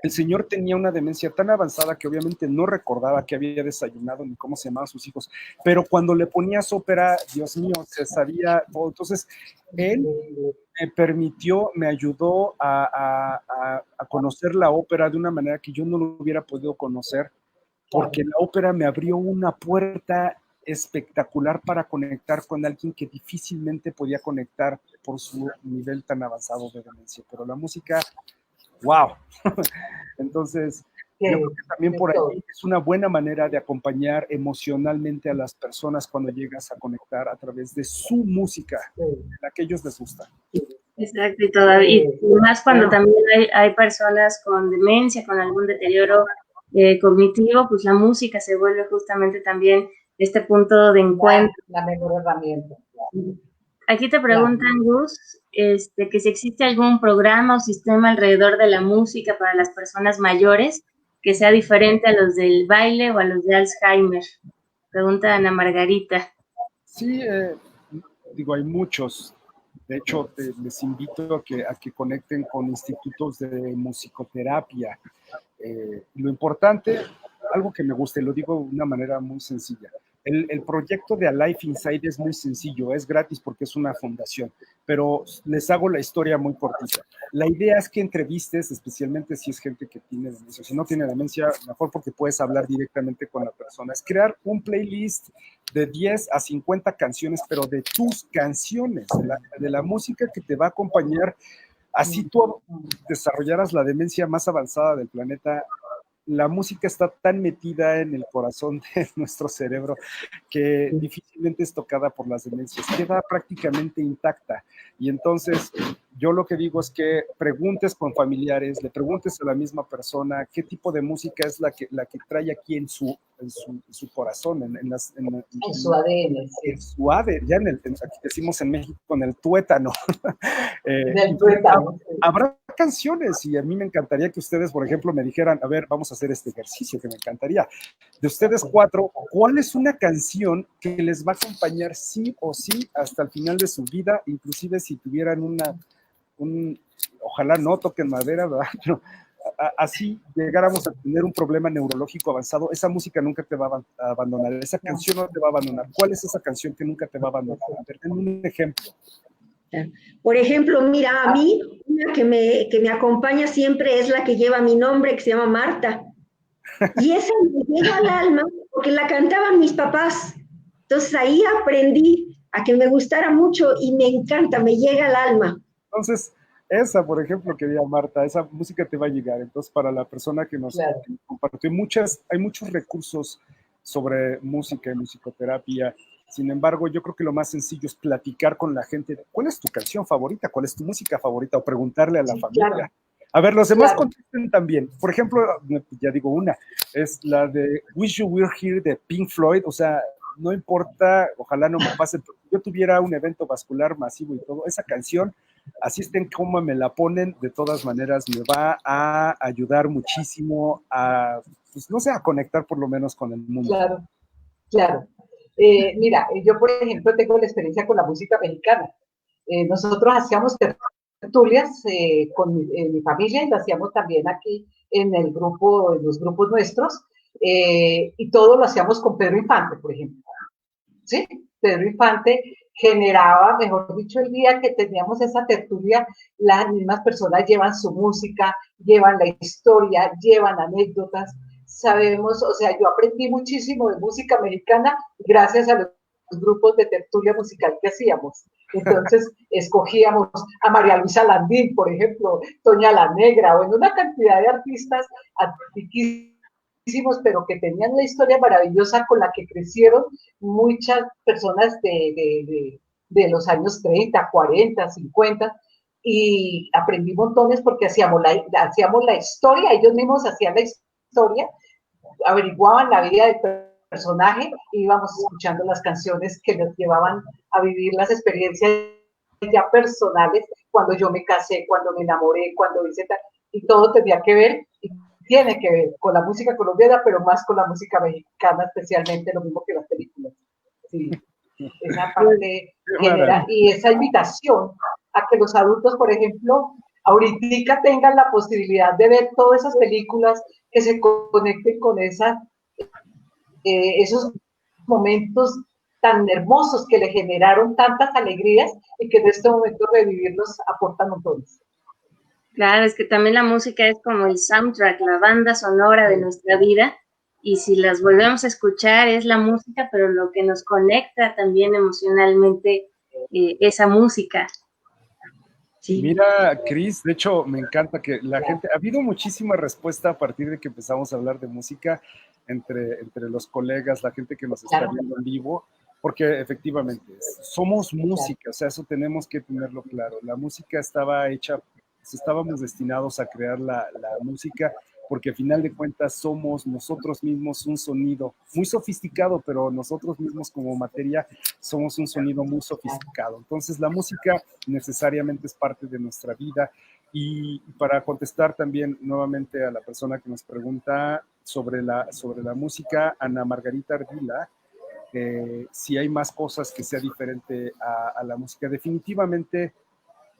El señor tenía una demencia tan avanzada que obviamente no recordaba que había desayunado ni cómo se llamaban sus hijos, pero cuando le ponías ópera, Dios mío, se sabía todo. Entonces, él me ayudó a conocer la ópera de una manera que yo no lo hubiera podido conocer, porque la ópera me abrió una puerta espectacular para conectar con alguien que difícilmente podía conectar por su nivel tan avanzado de demencia. Pero la música... ¡Wow! Entonces, yo creo que también por ahí es una buena manera de acompañar emocionalmente a las personas cuando llegas a conectar a través de su música, la que ellos les gusta. Exacto, y más cuando también hay personas con demencia, con algún deterioro cognitivo, pues la música se vuelve justamente también este punto de encuentro. La mejor herramienta. Aquí te preguntan, Gus, que si existe algún programa o sistema alrededor de la música para las personas mayores que sea diferente a los del baile o a los de Alzheimer. Pregunta Ana Margarita. Sí, hay muchos. De hecho, les invito a que conecten con institutos de musicoterapia. Lo importante, algo que me gusta, y lo digo de una manera muy sencilla, el proyecto de Alive Inside es muy sencillo, es gratis porque es una fundación, pero les hago la historia muy cortita. La idea es que entrevistes, especialmente si es gente que tiene demencia, si no tiene demencia, mejor porque puedes hablar directamente con la persona, es crear un playlist de 10 a 50 canciones, pero de tus canciones, de la música que te va a acompañar, así tú desarrollaras la demencia más avanzada del planeta. La música está tan metida en el corazón de nuestro cerebro que difícilmente es tocada por las demencias, queda prácticamente intacta. Y entonces yo lo que digo es que preguntes con familiares, le preguntes a la misma persona qué tipo de música es la que trae aquí en su corazón, en su ADN. Sí. En su ADN, ya aquí decimos en México con el tuétano. Del tuétano. Habrá canciones y a mí me encantaría que ustedes, por ejemplo, me dijeran, a ver, vamos a hacer este ejercicio que me encantaría. De ustedes 4, ¿cuál es una canción que les va a acompañar sí o sí hasta el final de su vida, inclusive si tuvieran ojalá no toquen madera, ¿verdad? Pero así llegáramos a tener un problema neurológico avanzado, esa música nunca te va a abandonar, esa canción no te va a abandonar. ¿Cuál es esa canción que nunca te va a abandonar? A ver, denme un ejemplo. Por ejemplo, mira, a mí una que me acompaña siempre es la que lleva mi nombre, que se llama Marta. Y esa me llega al alma porque la cantaban mis papás. Entonces ahí aprendí a que me gustara mucho y me encanta, me llega al alma. Entonces, esa, por ejemplo, querida Marta, esa música te va a llegar. Entonces, para la persona que nos compartió, hay muchos recursos sobre música y musicoterapia. Sin embargo, yo creo que lo más sencillo es platicar con la gente. ¿Cuál es tu canción favorita? ¿Cuál es tu música favorita? O preguntarle a la familia. Claro. A ver, los demás contesten también. Por ejemplo, ya digo una, es la de Wish You Were Here de Pink Floyd. O sea, no importa, ojalá no me pase, yo tuviera un evento vascular masivo y todo, esa canción así estén como me la ponen, de todas maneras me va a ayudar muchísimo a, pues no sé, a conectar por lo menos con el mundo. Claro, claro. Mira, yo por ejemplo tengo la experiencia con la música mexicana. Nosotros hacíamos tertulias con mi familia y lo hacíamos también aquí en el grupo, en los grupos nuestros, y todo lo hacíamos con Pedro Infante, por ejemplo. ¿Sí? Pedro Infante generaba, mejor dicho, el día que teníamos esa tertulia, las mismas personas llevan su música, llevan la historia, llevan anécdotas. Sabemos, o sea, yo aprendí muchísimo de música mexicana gracias a los grupos de tertulia musical que hacíamos. Entonces, escogíamos a María Luisa Landín, por ejemplo, Toña la Negra, o en una cantidad de artistas antiquísimos, pero que tenían una historia maravillosa con la que crecieron muchas personas de los años 30, 40, 50, y aprendí montones porque hacíamos la historia, ellos mismos hacían la historia, averiguaban la vida del personaje y íbamos escuchando las canciones que nos llevaban a vivir las experiencias ya personales, cuando yo me casé, cuando me enamoré, cuando hice tal, y todo tenía que ver, y tiene que ver con la música colombiana, pero más con la música mexicana, especialmente lo mismo que las películas. Sí, esa parte genera, y esa invitación a que los adultos, por ejemplo, ahorita tengan la posibilidad de ver todas esas películas, que se conecten con esos momentos tan hermosos que le generaron tantas alegrías y que en este momento revivirlos aporta montones. Claro, es que también la música es como el soundtrack, la banda sonora de nuestra vida, y si las volvemos a escuchar es la música, pero lo que nos conecta también emocionalmente esa música. Sí. Mira, Cris, de hecho me encanta que la gente, ha habido muchísima respuesta a partir de que empezamos a hablar de música entre los colegas, la gente que nos está viendo en vivo, porque efectivamente somos música, o sea, eso tenemos que tenerlo claro. La música estaba hecha, estábamos destinados a crear la música, porque al final de cuentas somos nosotros mismos un sonido muy sofisticado, pero nosotros mismos como materia somos un sonido muy sofisticado. Entonces la música necesariamente es parte de nuestra vida. Y para contestar también nuevamente a la persona que nos pregunta sobre la música, Ana Margarita Ardila, si hay más cosas que sea diferente a la música. Definitivamente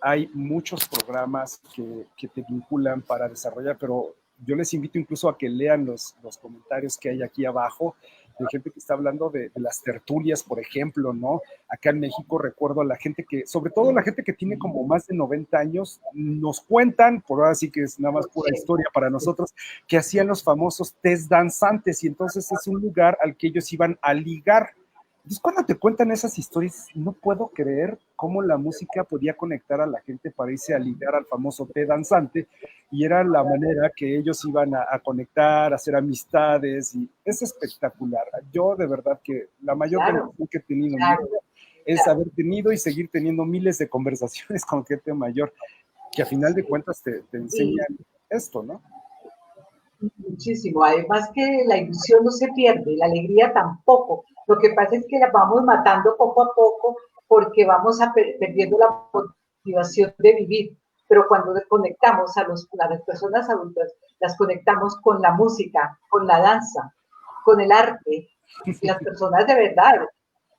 hay muchos programas que te vinculan para desarrollar, pero yo les invito incluso a que lean los comentarios que hay aquí abajo, de gente que está hablando de las tertulias, por ejemplo, ¿no? Acá en México recuerdo a la gente que, sobre todo la gente que tiene como más de 90 años, nos cuentan, por ahora sí que es nada más pura historia para nosotros, que hacían los famosos test danzantes, y entonces es un lugar al que ellos iban a ligar. Entonces, cuando te cuentan esas historias, no puedo creer cómo la música podía conectar a la gente para irse a ligar al famoso té danzante, y era la manera que ellos iban a conectar, a hacer amistades, y es espectacular. Yo de verdad que la mayor bendición que he tenido es haber tenido y seguir teniendo miles de conversaciones con gente mayor, que a final de cuentas te enseñan esto, ¿no? Muchísimo. Además que la ilusión no se pierde, la alegría tampoco. Lo que pasa es que la vamos matando poco a poco porque vamos perdiendo la motivación de vivir. Pero cuando conectamos a las personas adultas, las conectamos con la música, con la danza, con el arte. Las personas de verdad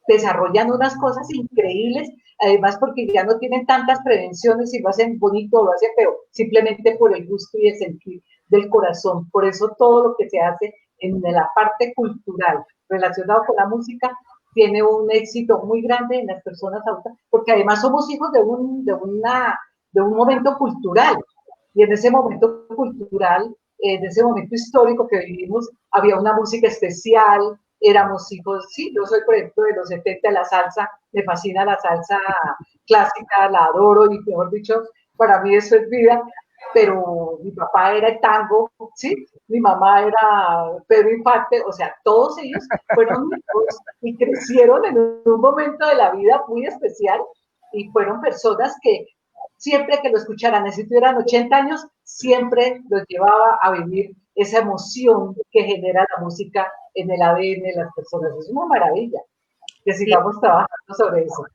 desarrollan unas cosas increíbles, además porque ya no tienen tantas prevenciones si lo hacen bonito o lo hacen feo, simplemente por el gusto y el sentir del corazón. Por eso todo lo que se hace en la parte cultural relacionado con la música tiene un éxito muy grande en las personas adultas, porque además somos hijos de un momento cultural, y en ese momento cultural, en ese momento histórico que vivimos, había una música especial, éramos hijos, sí, yo soy por ejemplo de los 70, la salsa, me fascina la salsa clásica, la adoro, y mejor dicho, para mí eso es vida, pero mi papá era el tango, ¿sí? Mi mamá era Pedro Infante, o sea, todos ellos fueron hijos y crecieron en un momento de la vida muy especial, y fueron personas que siempre que lo escucharan, así tuvieran 80 años, siempre los llevaba a vivir esa emoción que genera la música en el ADN de las personas. Es una maravilla que sigamos trabajando sobre eso.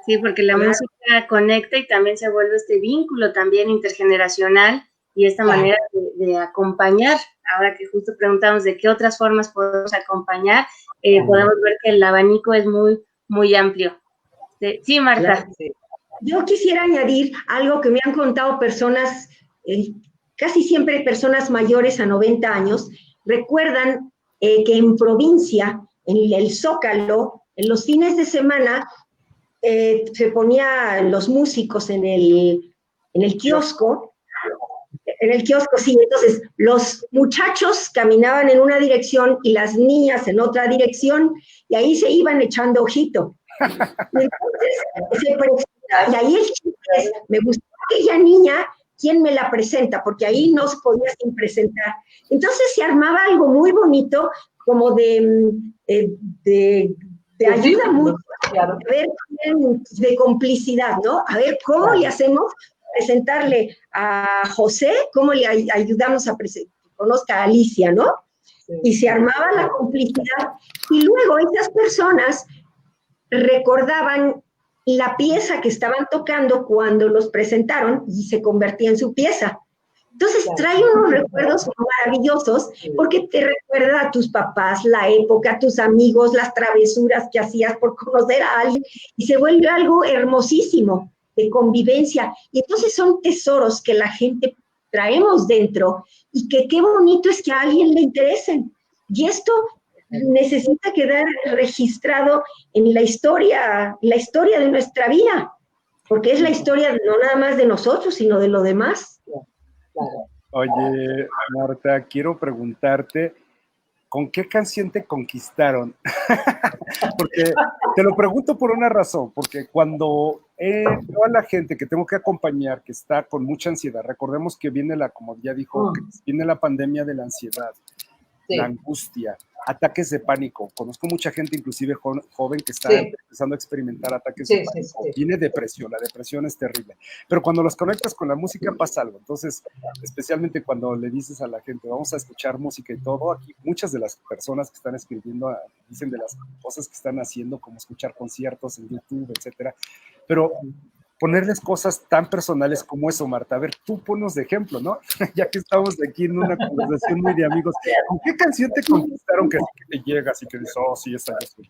Sí, porque la música conecta y también se vuelve este vínculo también intergeneracional y esta manera de acompañar. Ahora que justo preguntamos de qué otras formas podemos acompañar, podemos ver que el abanico es muy, muy amplio. Sí, Marta. Yo quisiera añadir algo que me han contado personas, casi siempre personas mayores a 90 años, recuerdan que en provincia, en el Zócalo, en los fines de semana, se ponían los músicos en el kiosco, sí, entonces los muchachos caminaban en una dirección y las niñas en otra dirección, y ahí se iban echando ojito. Y entonces, y ahí el chiste es, me gustó aquella niña, ¿quién me la presenta? Porque ahí no se podía sin presentar. Entonces se armaba algo muy bonito, como de ayuda mutua, a ver, de complicidad, ¿no? A ver, ¿cómo le hacemos presentarle a José? ¿Cómo le ayudamos a que conozca a Alicia, ¿no? Y se armaba la complicidad. Y luego esas personas recordaban la pieza que estaban tocando cuando los presentaron y se convertía en su pieza. Entonces trae unos recuerdos maravillosos porque te recuerda a tus papás, la época, a tus amigos, las travesuras que hacías por conocer a alguien y se vuelve algo hermosísimo de convivencia. Y entonces son tesoros que la gente traemos dentro y que qué bonito es que a alguien le interesen. Y esto necesita quedar registrado en la historia de nuestra vida, porque es la historia no nada más de nosotros, sino de lo demás. Oye, Marta, quiero preguntarte, ¿con qué canción te conquistaron? Porque te lo pregunto por una razón, porque cuando veo a la gente que tengo que acompañar, que está con mucha ansiedad, recordemos que viene como ya dijo, viene la pandemia de la ansiedad, la angustia, ataques de pánico. Conozco mucha gente, inclusive joven, que está empezando a experimentar ataques de pánico. Viene depresión, la depresión es terrible. Pero cuando los conectas con la música pasa algo. Entonces, especialmente cuando le dices a la gente, vamos a escuchar música y todo, aquí muchas de las personas que están escribiendo dicen de las cosas que están haciendo, como escuchar conciertos en YouTube, etcétera. Pero ponerles cosas tan personales como eso, Marta. A ver, tú ponos de ejemplo, ¿no? Ya que estamos aquí en una conversación muy de amigos, ¿con qué canción te conquistaron que te llegas y que dices, oh, sí, esta yo soy?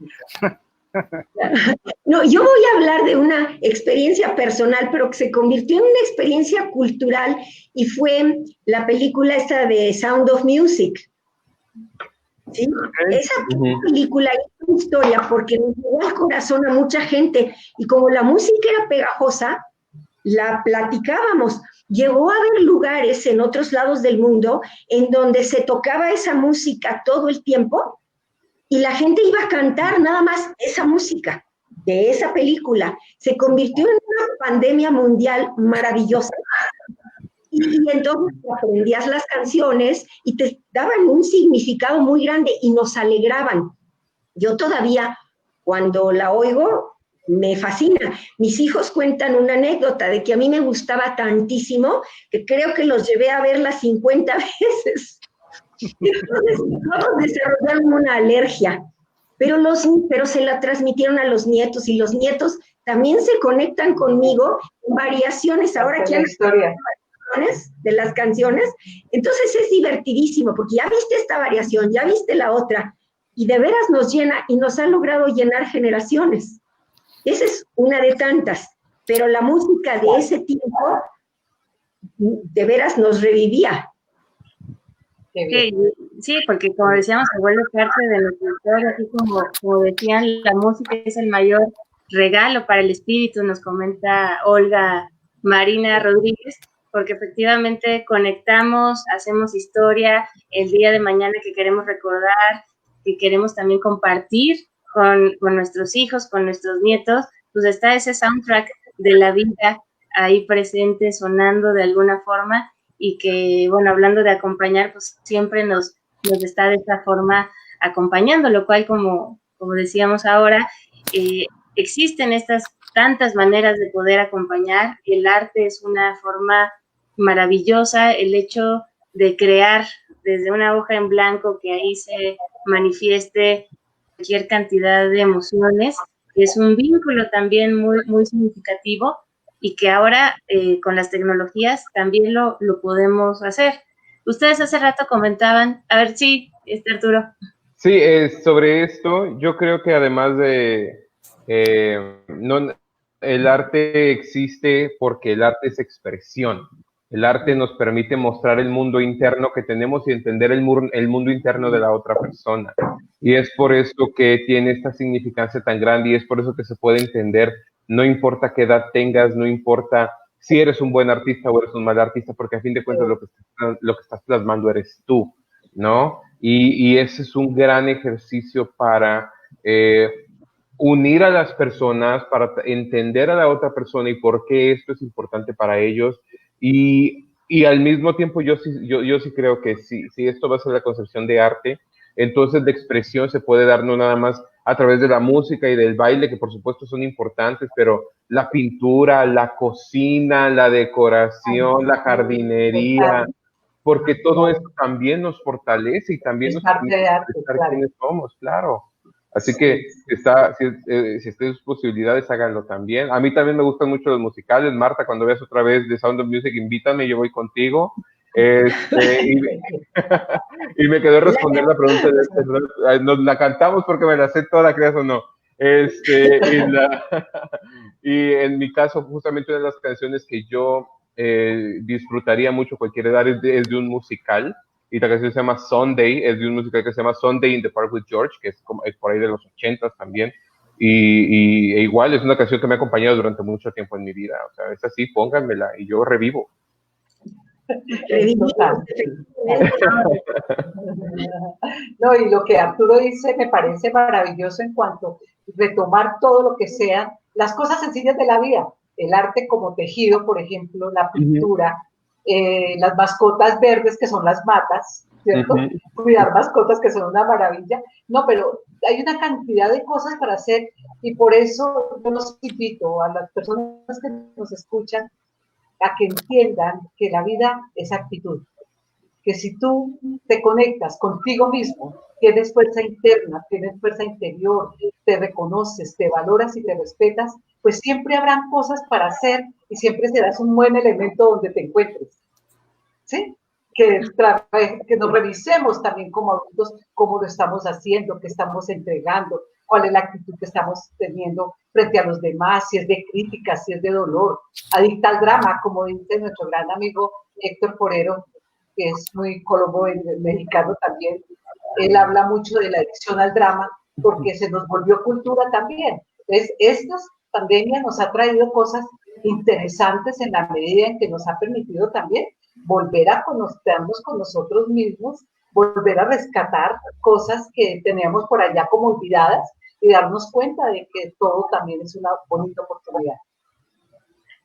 No, yo voy a hablar de una experiencia personal, pero que se convirtió en una experiencia cultural y fue la película esta de Sound of Music. ¿Sí? Esa película es una historia porque nos llegó al corazón a mucha gente y como la música era pegajosa, la platicábamos. Llegó a haber lugares en otros lados del mundo en donde se tocaba esa música todo el tiempo y la gente iba a cantar nada más esa música de esa película. Se convirtió en una pandemia mundial maravillosa. Y entonces aprendías las canciones y te daban un significado muy grande y nos alegraban. Yo todavía, cuando la oigo, me fascina. Mis hijos cuentan una anécdota de que a mí me gustaba tantísimo que creo que los llevé a verla 50 veces. Entonces, todos desarrollaron una alergia, pero se la transmitieron a los nietos y los nietos también se conectan conmigo en variaciones. Ahora que han de las canciones, entonces es divertidísimo, porque ya viste esta variación, ya viste la otra, y de veras nos llena y nos ha logrado llenar generaciones. Esa es una de tantas, pero la música de ese tiempo de veras nos revivía. Sí, porque como decíamos, se vuelve parte de nuestra historia, así como decían, la música es el mayor regalo para el espíritu, nos comenta Olga Marina Rodríguez, porque efectivamente conectamos, hacemos historia el día de mañana que queremos recordar, que queremos también compartir con nuestros hijos, con nuestros nietos, pues está ese soundtrack de la vida ahí presente, sonando de alguna forma, y que, bueno, hablando de acompañar, pues siempre nos está de esta forma acompañando, lo cual, como decíamos ahora, existen estas tantas maneras de poder acompañar. El arte es una forma maravillosa, el hecho de crear desde una hoja en blanco que ahí se manifieste cualquier cantidad de emociones, que es un vínculo también muy, muy significativo y que ahora con las tecnologías también lo podemos hacer. Ustedes hace rato comentaban, a ver, sí, Arturo. Sí, sobre esto, yo creo que además de, no, el arte existe porque el arte es expresión. El arte nos permite mostrar el mundo interno que tenemos y entender el mundo interno de la otra persona. Y es por eso que tiene esta significancia tan grande y es por eso que se puede entender, no importa qué edad tengas, no importa si eres un buen artista o eres un mal artista, porque a fin de cuentas lo que estás plasmando eres tú, ¿no? Y ese es un gran ejercicio para unir a las personas, para entender a la otra persona y por qué esto es importante para ellos. Y al mismo tiempo yo sí creo que si esto va a ser la concepción de arte, entonces la expresión se puede dar no nada más a través de la música y del baile, que por supuesto son importantes, pero la pintura, la cocina, la decoración, la jardinería, porque todo esto también nos fortalece y también nos permite estar quienes somos, claro. Así que si están sus posibilidades, háganlo también. A mí también me gustan mucho los musicales. Marta, cuando veas otra vez The Sound of Music, invítame, yo voy contigo. Y me quedó responder la pregunta nos la cantamos porque me la sé toda, creas o no. Y en mi caso, justamente una de las canciones que yo disfrutaría mucho cualquier edad es de un musical, y la canción se llama Sunday, es de un musical que se llama Sunday in the Park with George, que es por ahí de los 80s también, e igual es una canción que me ha acompañado durante mucho tiempo en mi vida, o sea, es así, pónganmela y yo revivo. No, y lo que Arturo dice me parece maravilloso en cuanto a retomar todo lo que sean las cosas sencillas de la vida, el arte como tejido, por ejemplo, la pintura, las mascotas verdes que son las matas, ¿cierto? Cuidar mascotas que son una maravilla. No, pero hay una cantidad de cosas para hacer y por eso yo los invito a las personas que nos escuchan a que entiendan que la vida es actitud, que si tú te conectas contigo mismo, tienes fuerza interna, tienes fuerza interior, te reconoces, te valoras y te respetas, pues siempre habrán cosas para hacer y siempre serás un buen elemento donde te encuentres. ¿Sí? Que nos revisemos también como adultos cómo lo estamos haciendo, qué estamos entregando, cuál es la actitud que estamos teniendo frente a los demás, si es de crítica, si es de dolor, adicta al drama, como dice nuestro gran amigo Héctor Forero, que es muy colombo mexicano también. Él habla mucho de la adicción al drama porque se nos volvió cultura también. Entonces, esta pandemia nos ha traído cosas interesantes en la medida en que nos ha permitido también volver a conocernos con nosotros mismos, volver a rescatar cosas que teníamos por allá como olvidadas y darnos cuenta de que todo también es una bonita oportunidad.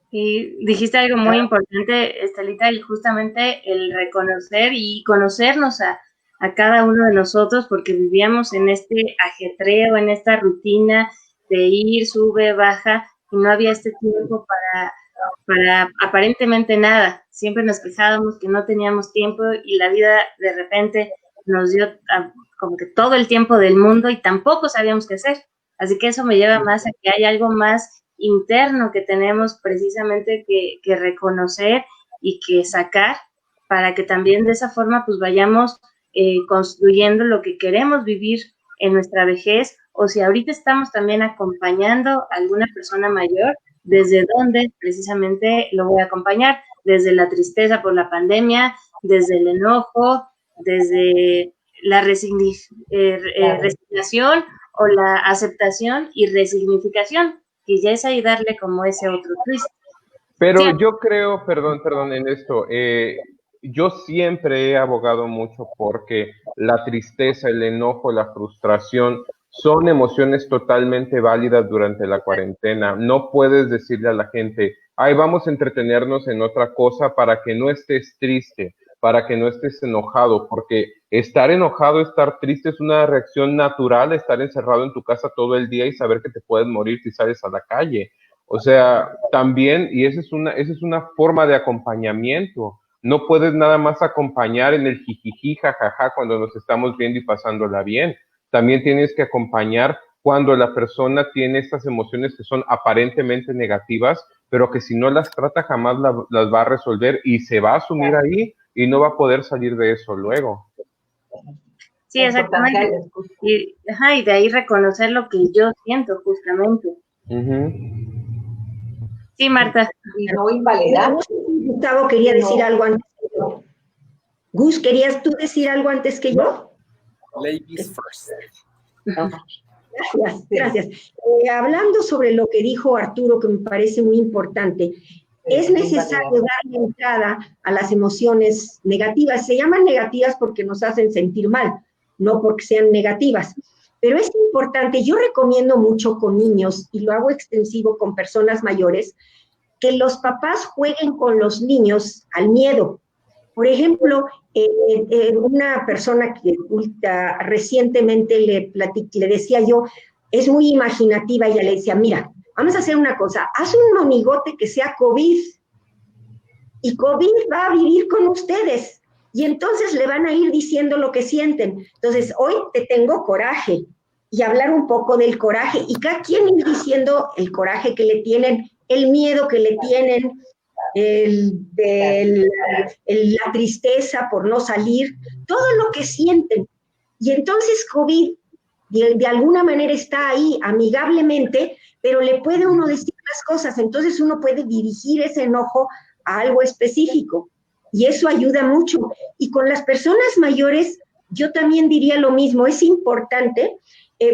Y dijiste algo muy importante, Estelita, y justamente el reconocer y conocernos a cada uno de nosotros, porque vivíamos en este ajetreo, en esta rutina de ir, sube, baja, y no había este tiempo para aparentemente nada. Siempre nos quejábamos que no teníamos tiempo y la vida de repente nos dio como que todo el tiempo del mundo y tampoco sabíamos qué hacer. Así que eso me lleva más a que hay algo más interno que tenemos precisamente que reconocer y que sacar para que también de esa forma pues vayamos construyendo lo que queremos vivir en nuestra vejez, o si ahorita estamos también acompañando a alguna persona mayor, desde dónde precisamente lo voy a acompañar, desde la tristeza por la pandemia, desde el enojo, desde la resignación o la aceptación y resignificación, que ya es ahí darle como ese otro twist. Pero sí, yo creo, perdón en esto, yo siempre he abogado mucho porque la tristeza, el enojo, la frustración son emociones totalmente válidas durante la cuarentena. No puedes decirle a la gente, ay, vamos a entretenernos en otra cosa para que no estés triste, para que no estés enojado, porque estar enojado, estar triste es una reacción natural a estar encerrado en tu casa todo el día y saber que te puedes morir si sales a la calle. O sea, también, y esa es una forma de acompañamiento. No puedes nada más acompañar en el jijiji, jajaja, cuando nos estamos viendo y pasándola bien. También tienes que acompañar cuando la persona tiene estas emociones que son aparentemente negativas, pero que si no las trata jamás las va a resolver y se va a asumir ahí y no va a poder salir de eso luego. Sí, exactamente. Y de ahí reconocer lo que yo siento justamente. Sí, Marta. Y no invalidar. Gustavo quería decir algo antes que yo. Gus, ¿querías tú decir algo antes que yo? Ladies first. Gracias. Hablando sobre lo que dijo Arturo, que me parece muy importante, es necesario darle entrada a las emociones negativas. Se llaman negativas porque nos hacen sentir mal, no porque sean negativas. Pero es importante, yo recomiendo mucho con niños, y lo hago extensivo con personas mayores, que los papás jueguen con los niños al miedo. Por ejemplo, una persona que recientemente le decía yo, es muy imaginativa, ella le decía, mira, vamos a hacer una cosa, haz un monigote que sea COVID, y COVID va a vivir con ustedes, y entonces le van a ir diciendo lo que sienten. Entonces, hoy te tengo coraje, y hablar un poco del coraje, y cada quien ir diciendo el coraje que le tienen, el miedo que le tienen, la tristeza por no salir, todo lo que sienten. Y entonces COVID de alguna manera está ahí amigablemente, pero le puede uno decir las cosas, entonces uno puede dirigir ese enojo a algo específico, y eso ayuda mucho. Y con las personas mayores, yo también diría lo mismo, es importante,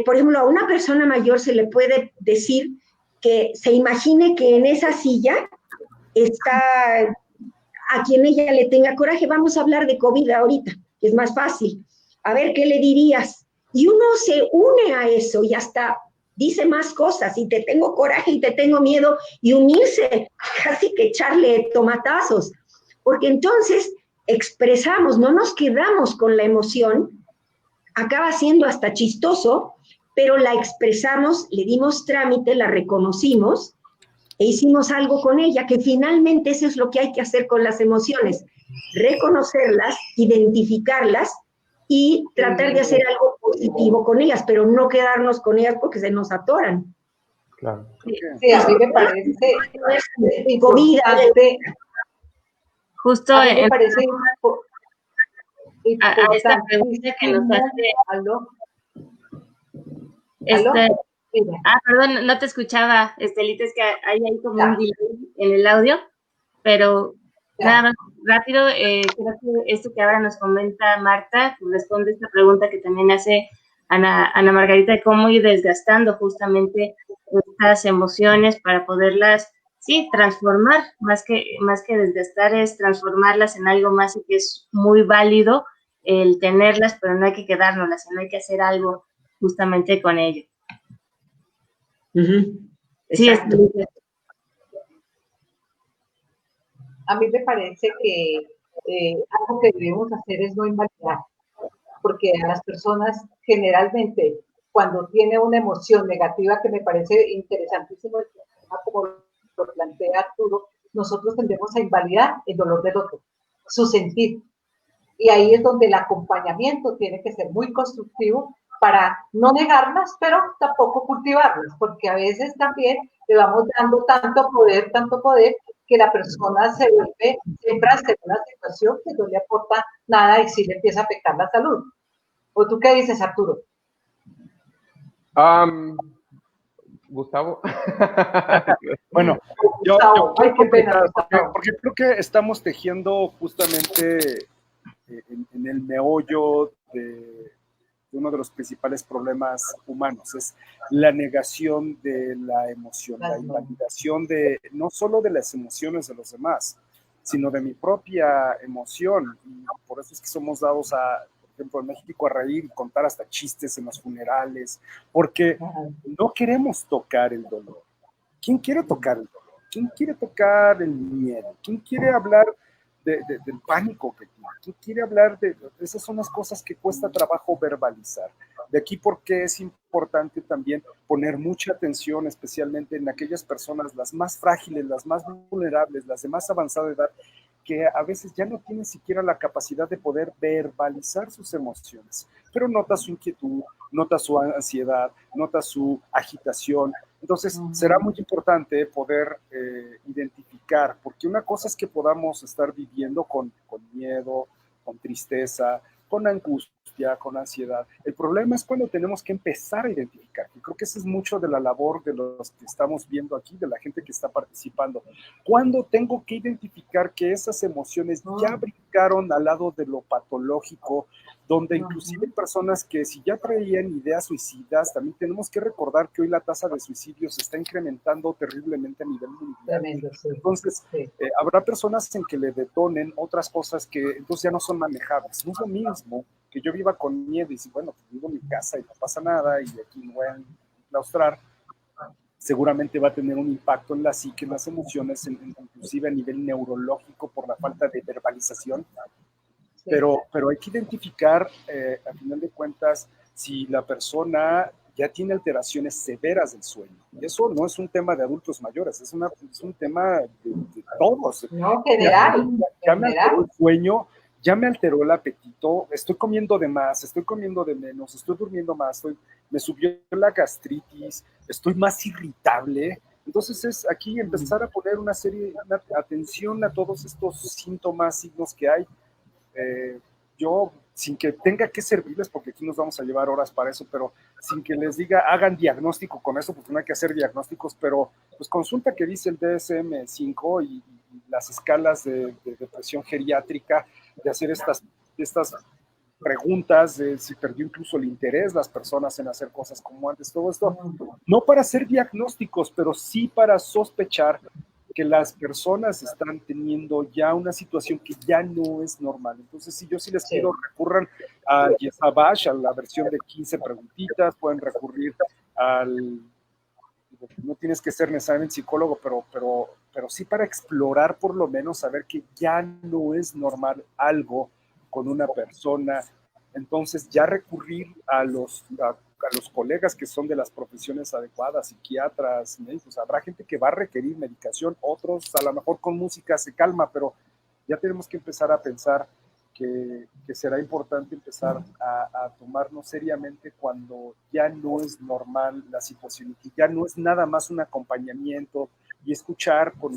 por ejemplo, a una persona mayor se le puede decir que se imagine que en esa silla está a quien ella le tenga coraje. Vamos a hablar de COVID ahorita, que es más fácil. A ver, ¿qué le dirías? Y uno se une a eso y hasta dice más cosas, y te tengo coraje y te tengo miedo, y unirse, casi que echarle tomatazos, porque entonces expresamos, no nos quedamos con la emoción, acaba siendo hasta chistoso, pero la expresamos, le dimos trámite, la reconocimos, e hicimos algo con ella, que finalmente eso es lo que hay que hacer con las emociones, reconocerlas, identificarlas y tratar de hacer algo positivo con ellas, pero no quedarnos con ellas porque se nos atoran. Claro. Sí, a mí me parece importante. Justo a mí me parece a esta pregunta que nos hace. ¿Aló? Perdón, no te escuchaba, Estelita, es que hay como un delay en el audio, pero nada más rápido, creo que esto que ahora nos comenta Marta responde a esta pregunta que también hace Ana Margarita, de cómo ir desgastando justamente estas emociones para poderlas, sí, transformar, más que desgastar, es transformarlas en algo más, y que es muy válido el tenerlas, pero no hay que quedárnoslas, sino hay que hacer algo justamente con ello. Sí, a mí me parece que algo que debemos hacer es no invalidar, porque a las personas generalmente, cuando tiene una emoción negativa, que me parece interesantísimo el tema como lo plantea Arturo, nosotros tendemos a invalidar el dolor del otro, su sentir. Y ahí es donde el acompañamiento tiene que ser muy constructivo para no negarlas, pero tampoco cultivarlas, porque a veces también le vamos dando tanto poder, que la persona se vuelve siempre en una situación que no le aporta nada y sí le empieza a afectar la salud. ¿O tú qué dices, Arturo? Gustavo. Bueno, yo quiero completar, porque creo que estamos tejiendo justamente en el meollo de uno de los principales problemas humanos, es la negación de la emoción, la invalidación de no solo de las emociones de los demás, sino de mi propia emoción. Y por eso es que somos dados a, por ejemplo, en México, a reír y contar hasta chistes en los funerales, porque no queremos tocar el dolor. ¿Quién quiere tocar el dolor? ¿Quién quiere tocar el miedo? ¿Quién quiere hablar del pánico que tiene? ¿Quién quiere hablar de esas? Son las cosas que cuesta trabajo verbalizar. De aquí porque es importante también poner mucha atención, especialmente en aquellas personas, las más frágiles, las más vulnerables, las de más avanzada edad, que a veces ya no tienen siquiera la capacidad de poder verbalizar sus emociones, pero nota su inquietud, nota su ansiedad, nota su agitación. Entonces, será muy importante poder identificar, porque una cosa es que podamos estar viviendo con miedo, con tristeza, con angustia, con ansiedad. El problema es cuando tenemos que empezar a identificar. Y creo que esa es mucho de la labor de los que estamos viendo aquí, de la gente que está participando. Cuando tengo que identificar que esas emociones ya brincaron al lado de lo patológico, donde inclusive hay personas que si ya traían ideas suicidas, también tenemos que recordar que hoy la tasa de suicidios se está incrementando terriblemente a nivel mundial. Entonces, habrá personas en que le detonen otras cosas que entonces ya no son manejables. No es lo mismo que yo viva con miedo y si, bueno, pues vivo en mi casa y no pasa nada y aquí me voy a enclaustrar, seguramente va a tener un impacto en la psique, en las emociones, inclusive a nivel neurológico por la falta de verbalización. Pero hay que identificar, a final de cuentas, si la persona ya tiene alteraciones severas del sueño. Y eso no es un tema de adultos mayores, es un tema de todos. No, general. Ya me alteró el sueño, ya me alteró el apetito, estoy comiendo de más, estoy comiendo de menos, estoy durmiendo más, me subió la gastritis, estoy más irritable. Entonces es aquí empezar a poner una atención a todos estos síntomas, signos que hay. Yo, sin que tenga que servirles, porque aquí nos vamos a llevar horas para eso, pero sin que les diga, hagan diagnóstico con eso, porque no hay que hacer diagnósticos, pero pues consulta que dice el DSM-5 y las escalas de depresión geriátrica, de hacer estas preguntas de si perdió incluso el interés las personas en hacer cosas como antes, todo esto, no para hacer diagnósticos, pero sí para sospechar que las personas están teniendo ya una situación que ya no es normal. Entonces, si yo sí les quiero, recurran a Yesabash, a la versión de 15 preguntitas, pueden recurrir no tienes que ser necesariamente psicólogo, pero sí para explorar por lo menos, saber que ya no es normal algo con una persona. Entonces, ya recurrir a los colegas que son de las profesiones adecuadas, psiquiatras, médicos. Habrá gente que va a requerir medicación, otros a lo mejor con música se calma, pero ya tenemos que empezar a pensar que será importante empezar a tomarnos seriamente cuando ya no es normal la situación y que ya no es nada más un acompañamiento y escuchar con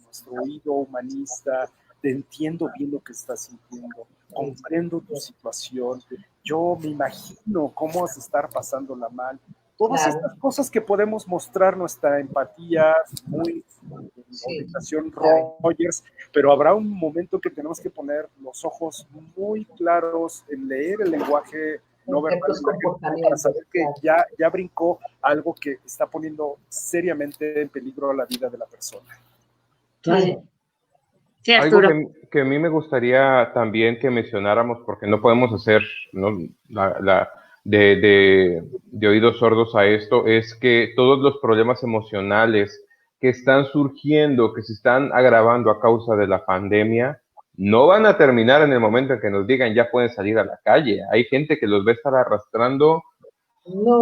nuestro oído humanista, te entiendo bien lo que estás sintiendo, comprendo tu situación, yo me imagino cómo vas a estar pasándola mal. Todas estas cosas que podemos mostrar nuestra empatía, muy orientación Rogers, pero habrá un momento que tenemos que poner los ojos muy claros en leer el lenguaje no verbal para saber que ya brincó algo que está poniendo seriamente en peligro la vida de la persona. Sí, algo que a mí me gustaría también que mencionáramos, porque no podemos hacer, ¿no?, de oídos sordos a esto, es que todos los problemas emocionales que están surgiendo, que se están agravando a causa de la pandemia, no van a terminar en el momento en que nos digan ya pueden salir a la calle. Hay gente que los va a estar arrastrando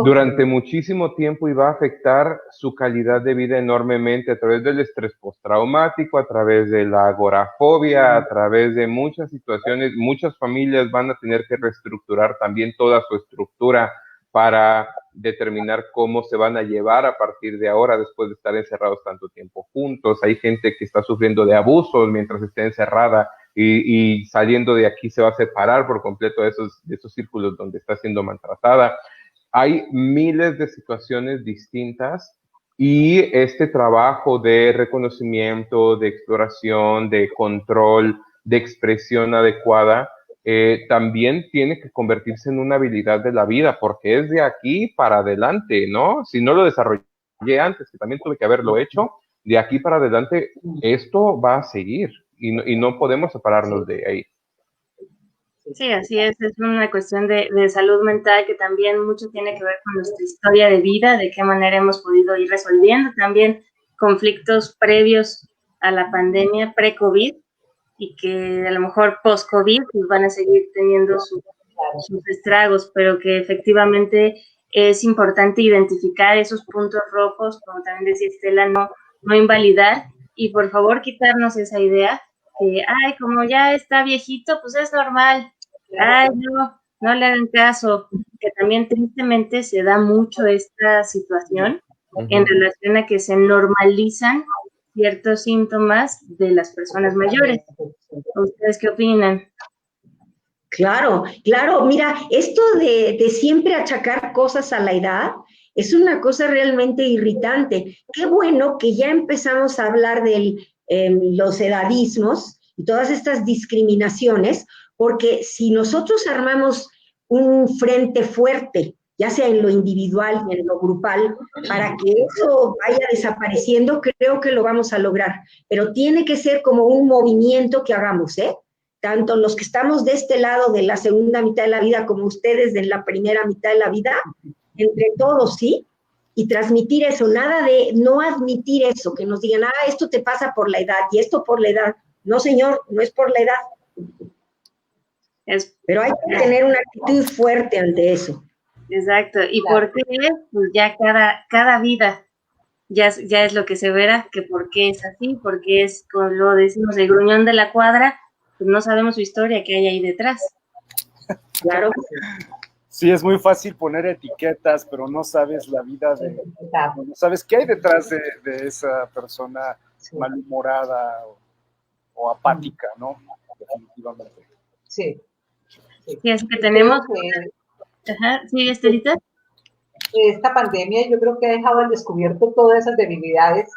durante muchísimo tiempo y va a afectar su calidad de vida enormemente a través del estrés postraumático, a través de la agorafobia, a través de muchas situaciones. Muchas familias van a tener que reestructurar también toda su estructura para determinar cómo se van a llevar a partir de ahora después de estar encerrados tanto tiempo juntos. Hay gente que está sufriendo de abusos mientras esté encerrada y saliendo de aquí se va a separar por completo de esos círculos donde está siendo maltratada. Hay miles de situaciones distintas y este trabajo de reconocimiento, de exploración, de control, de expresión adecuada, también tiene que convertirse en una habilidad de la vida, porque es de aquí para adelante, ¿no? Si no lo desarrollé antes, que también tuve que haberlo hecho, de aquí para adelante esto va a seguir y no podemos separarnos de ahí. Sí, así es una cuestión de salud mental que también mucho tiene que ver con nuestra historia de vida, de qué manera hemos podido ir resolviendo también conflictos previos a la pandemia, pre-COVID, y que a lo mejor post-COVID pues van a seguir teniendo sus estragos, pero que efectivamente es importante identificar esos puntos rojos, como también decía Estela, no invalidar, y por favor quitarnos esa idea que, ay, como ya está viejito, pues es normal. Ay, no le hagan caso, que también tristemente se da mucho esta situación en relación a que se normalizan ciertos síntomas de las personas mayores. ¿Ustedes qué opinan? Claro, claro, mira, esto de siempre achacar cosas a la edad es una cosa realmente irritante. Qué bueno que ya empezamos a hablar de los edadismos y todas estas discriminaciones, porque si nosotros armamos un frente fuerte, ya sea en lo individual y en lo grupal, para que eso vaya desapareciendo, creo que lo vamos a lograr. Pero tiene que ser como un movimiento que hagamos, ¿eh? Tanto los que estamos de este lado de la segunda mitad de la vida como ustedes de la primera mitad de la vida, entre todos, ¿sí? Y transmitir eso, nada de no admitir eso, que nos digan, esto te pasa por la edad y esto por la edad. No, señor, no es por la edad. Pero hay que tener una actitud fuerte ante eso. Exacto. ¿Y por qué? Pues ya cada vida ya es lo que se verá, que por qué es así, porque es, como lo decimos, el gruñón de la cuadra, pues no sabemos su historia que hay ahí detrás. Claro. Sí, es muy fácil poner etiquetas, pero no sabes la vida no sabes qué hay detrás de esa persona malhumorada o apática, ¿no? Definitivamente. Sí. Sí, así que tenemos... Ajá, sí, Estelita. Esta pandemia yo creo que ha dejado al descubierto todas esas debilidades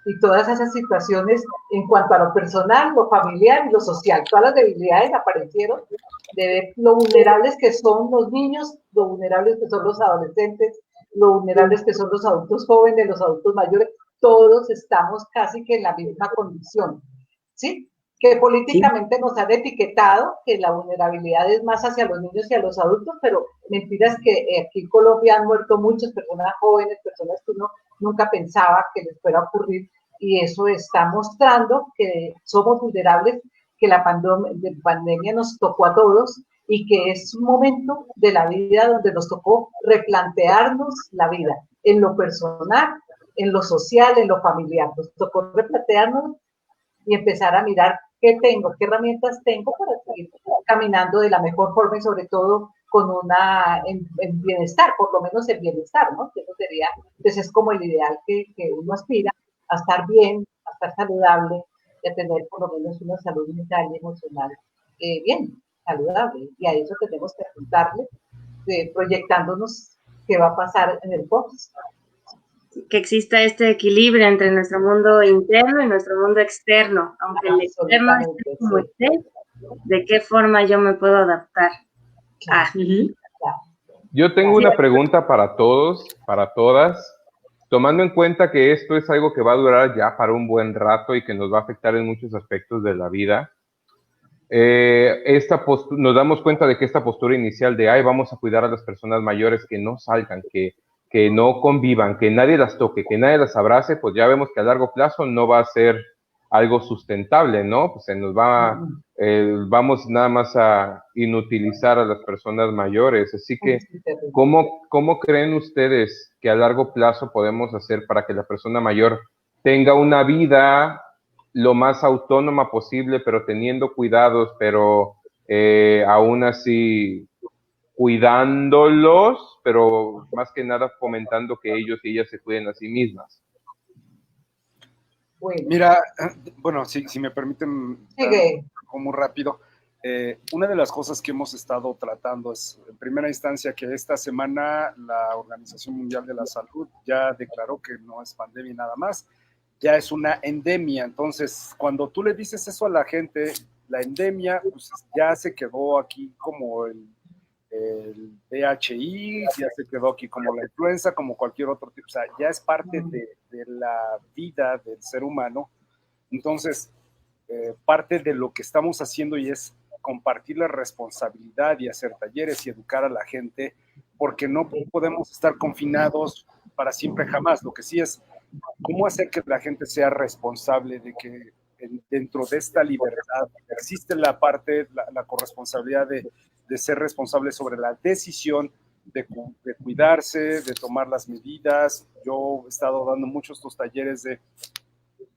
y todas esas situaciones en cuanto a lo personal, lo familiar y lo social. Todas las debilidades aparecieron de ver lo vulnerables que son los niños, lo vulnerables que son los adolescentes, lo vulnerables que son los adultos jóvenes, los adultos mayores. Todos estamos casi que en la misma condición, ¿sí? Que políticamente nos han etiquetado que la vulnerabilidad es más hacia los niños y a los adultos, pero mentiras que aquí en Colombia han muerto muchas personas jóvenes, personas que uno nunca pensaba que les fuera a ocurrir, y eso está mostrando que somos vulnerables, que la pandemia nos tocó a todos y que es un momento de la vida donde nos tocó replantearnos la vida, en lo personal, en lo social, en lo familiar. Nos tocó replantearnos y empezar a mirar qué tengo, qué herramientas tengo para seguir caminando de la mejor forma y sobre todo con en bienestar, por lo menos el bienestar, ¿no? Eso sería, entonces es como el ideal que uno aspira, a estar bien, a estar saludable y a tener por lo menos una salud mental y emocional bien, saludable. Y a eso tenemos que apuntarle, proyectándonos qué va a pasar en el post. Que exista este equilibrio entre nuestro mundo interno y nuestro mundo externo, aunque el externo esté como esté, ¿de qué forma yo me puedo adaptar? Yo tengo una pregunta para todos, para todas, tomando en cuenta que esto es algo que va a durar ya para un buen rato y que nos va a afectar en muchos aspectos de la vida. Nos damos cuenta de que esta postura inicial de, vamos a cuidar a las personas mayores, que no salgan, que no convivan, que nadie las toque, que nadie las abrace, pues ya vemos que a largo plazo no va a ser algo sustentable, ¿no? Pues se nos va, vamos nada más a inutilizar a las personas mayores. Así que, ¿cómo creen ustedes que a largo plazo podemos hacer para que la persona mayor tenga una vida lo más autónoma posible, pero teniendo cuidados, pero aún así cuidándolos, pero más que nada fomentando que ellos y ellas se cuiden a sí mismas? Mira, bueno, si me permiten, como rápido, una de las cosas que hemos estado tratando es, en primera instancia, que esta semana la Organización Mundial de la Salud ya declaró que no es pandemia nada más, ya es una endemia. Entonces, cuando tú le dices eso a la gente, la endemia, pues ya se quedó aquí como el VHI, ya se quedó aquí como la influenza, como cualquier otro tipo, o sea, ya es parte de la vida del ser humano. Entonces, parte de lo que estamos haciendo y es compartir la responsabilidad y hacer talleres y educar a la gente, porque no podemos estar confinados para siempre jamás. Lo que sí es cómo hacer que la gente sea responsable de que dentro de esta libertad existe la parte, la corresponsabilidad de ser responsable sobre la decisión de cuidarse, de tomar las medidas. Yo he estado dando muchos estos talleres de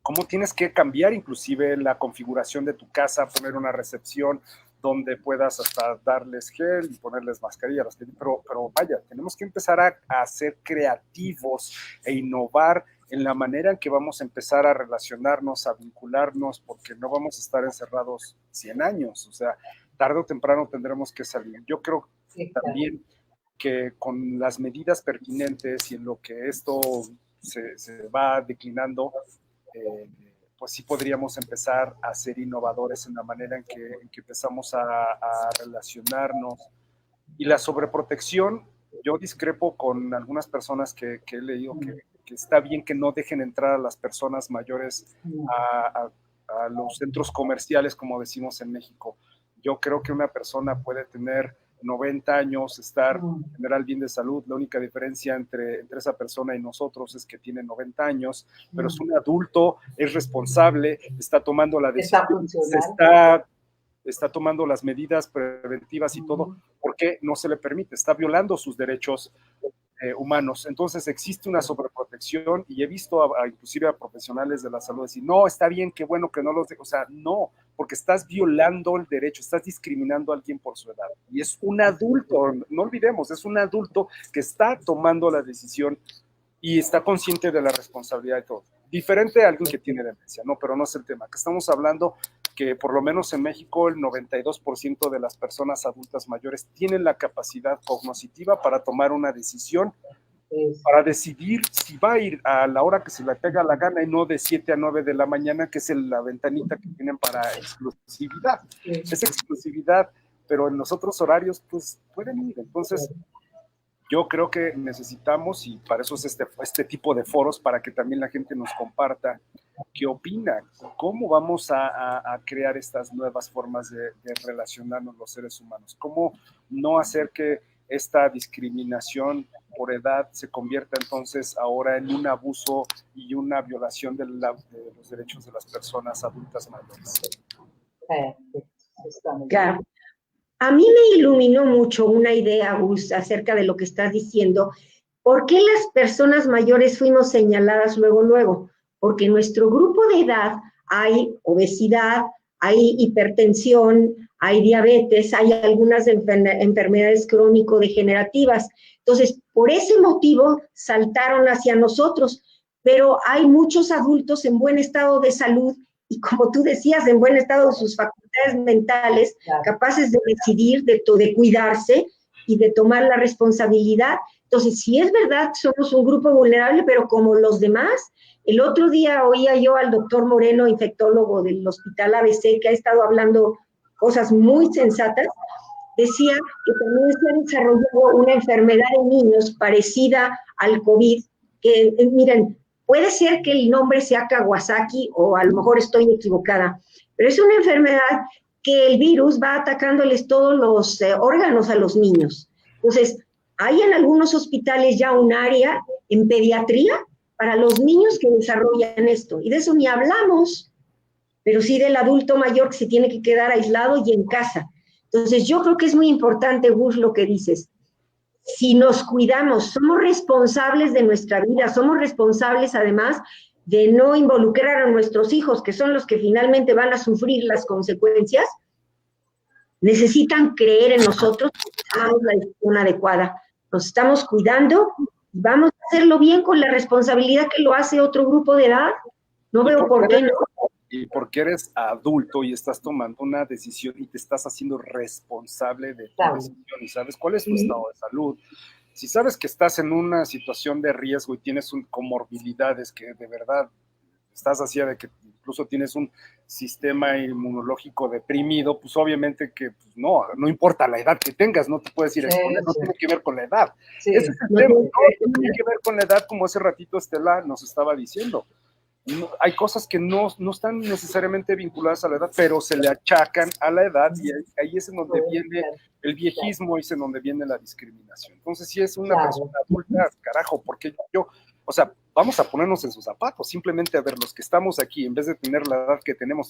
cómo tienes que cambiar inclusive la configuración de tu casa, poner una recepción donde puedas hasta darles gel y ponerles mascarillas, pero vaya, tenemos que empezar a ser creativos e innovar en la manera en que vamos a empezar a relacionarnos, a vincularnos, porque no vamos a estar encerrados 100 años, o sea, tarde o temprano tendremos que salir. Yo creo también que con las medidas pertinentes y en lo que esto se va declinando, pues sí podríamos empezar a ser innovadores en la manera en que empezamos a relacionarnos. Y la sobreprotección, yo discrepo con algunas personas que he leído que está bien que no dejen entrar a las personas mayores a los centros comerciales, como decimos en México. Yo creo que una persona puede tener 90 años, tener al bien de salud. La única diferencia entre esa persona y nosotros es que tiene 90 años, pero es un adulto, es responsable, está tomando la decisión, está tomando las medidas preventivas y todo, porque no se le permite, está violando sus derechos humanos. Entonces existe una sobreprotección y he visto inclusive a profesionales de la salud decir, no, está bien, qué bueno que no los dejo. O sea, no, porque estás violando el derecho, estás discriminando a alguien por su edad. Y es un adulto, no olvidemos, es un adulto que está tomando la decisión y está consciente de la responsabilidad de todo. Diferente a alguien que tiene demencia, ¿no? Pero no es el tema. Que estamos hablando que por lo menos en México el 92% de las personas adultas mayores tienen la capacidad cognitiva para tomar una decisión, para decidir si va a ir a la hora que se le pega la gana y no de 7 a 9 de la mañana, que es la ventanita que tienen para exclusividad. Es exclusividad, pero en los otros horarios pues pueden ir. Entonces yo creo que necesitamos, y para eso es este tipo de foros, para que también la gente nos comparta qué opina, cómo vamos a crear estas nuevas formas de relacionarnos los seres humanos, cómo no hacer que esta discriminación por edad se convierta entonces ahora en un abuso y una violación de los derechos de las personas adultas mayores. Claro. A mí me iluminó mucho una idea, Gus, acerca de lo que estás diciendo. ¿Por qué las personas mayores fuimos señaladas luego? Porque en nuestro grupo de edad hay obesidad, hay hipertensión, hay diabetes, hay algunas enfermedades crónico-degenerativas. Entonces, por ese motivo saltaron hacia nosotros, pero hay muchos adultos en buen estado de salud y, como tú decías, en buen estado de sus facultades mentales, capaces de decidir, de cuidarse y de tomar la responsabilidad. Entonces, sí es verdad, somos un grupo vulnerable, pero como los demás. El otro día oía yo al doctor Moreno, infectólogo del Hospital ABC, que ha estado hablando cosas muy sensatas. Decía que también se ha desarrollado una enfermedad en niños parecida al COVID, que, miren, puede ser que el nombre sea Kawasaki, o a lo mejor estoy equivocada, pero es una enfermedad que el virus va atacándoles todos los órganos a los niños. Entonces, hay en algunos hospitales ya un área en pediatría para los niños que desarrollan esto, y de eso ni hablamos, pero sí del adulto mayor que se tiene que quedar aislado y en casa. Entonces, yo creo que es muy importante, Gus, lo que dices. Si nos cuidamos, somos responsables de nuestra vida, somos responsables además de no involucrar a nuestros hijos, que son los que finalmente van a sufrir las consecuencias. Necesitan creer en nosotros que tomamos la decisión adecuada. Nos estamos cuidando y vamos a hacerlo bien con la responsabilidad que lo hace otro grupo de edad. No veo por qué no. Y porque eres adulto y estás tomando una decisión y te estás haciendo responsable de tu decisión y sabes cuál es tu estado de salud. Si sabes que estás en una situación de riesgo y tienes comorbilidades que de verdad estás así de que incluso tienes un sistema inmunológico deprimido, pues obviamente que pues no importa la edad que tengas, no te puedes ir a exponer, no tiene que ver con la edad. Ese es el tema, no tiene que ver con la edad, como hace ratito Estela nos estaba diciendo. No, hay cosas que no están necesariamente vinculadas a la edad, pero se le achacan a la edad y ahí es en donde viene el viejismo y es en donde viene la discriminación. Entonces, si es una persona adulta, carajo, porque o sea, vamos a ponernos en sus zapatos, simplemente a ver, los que estamos aquí, en vez de tener la edad que tenemos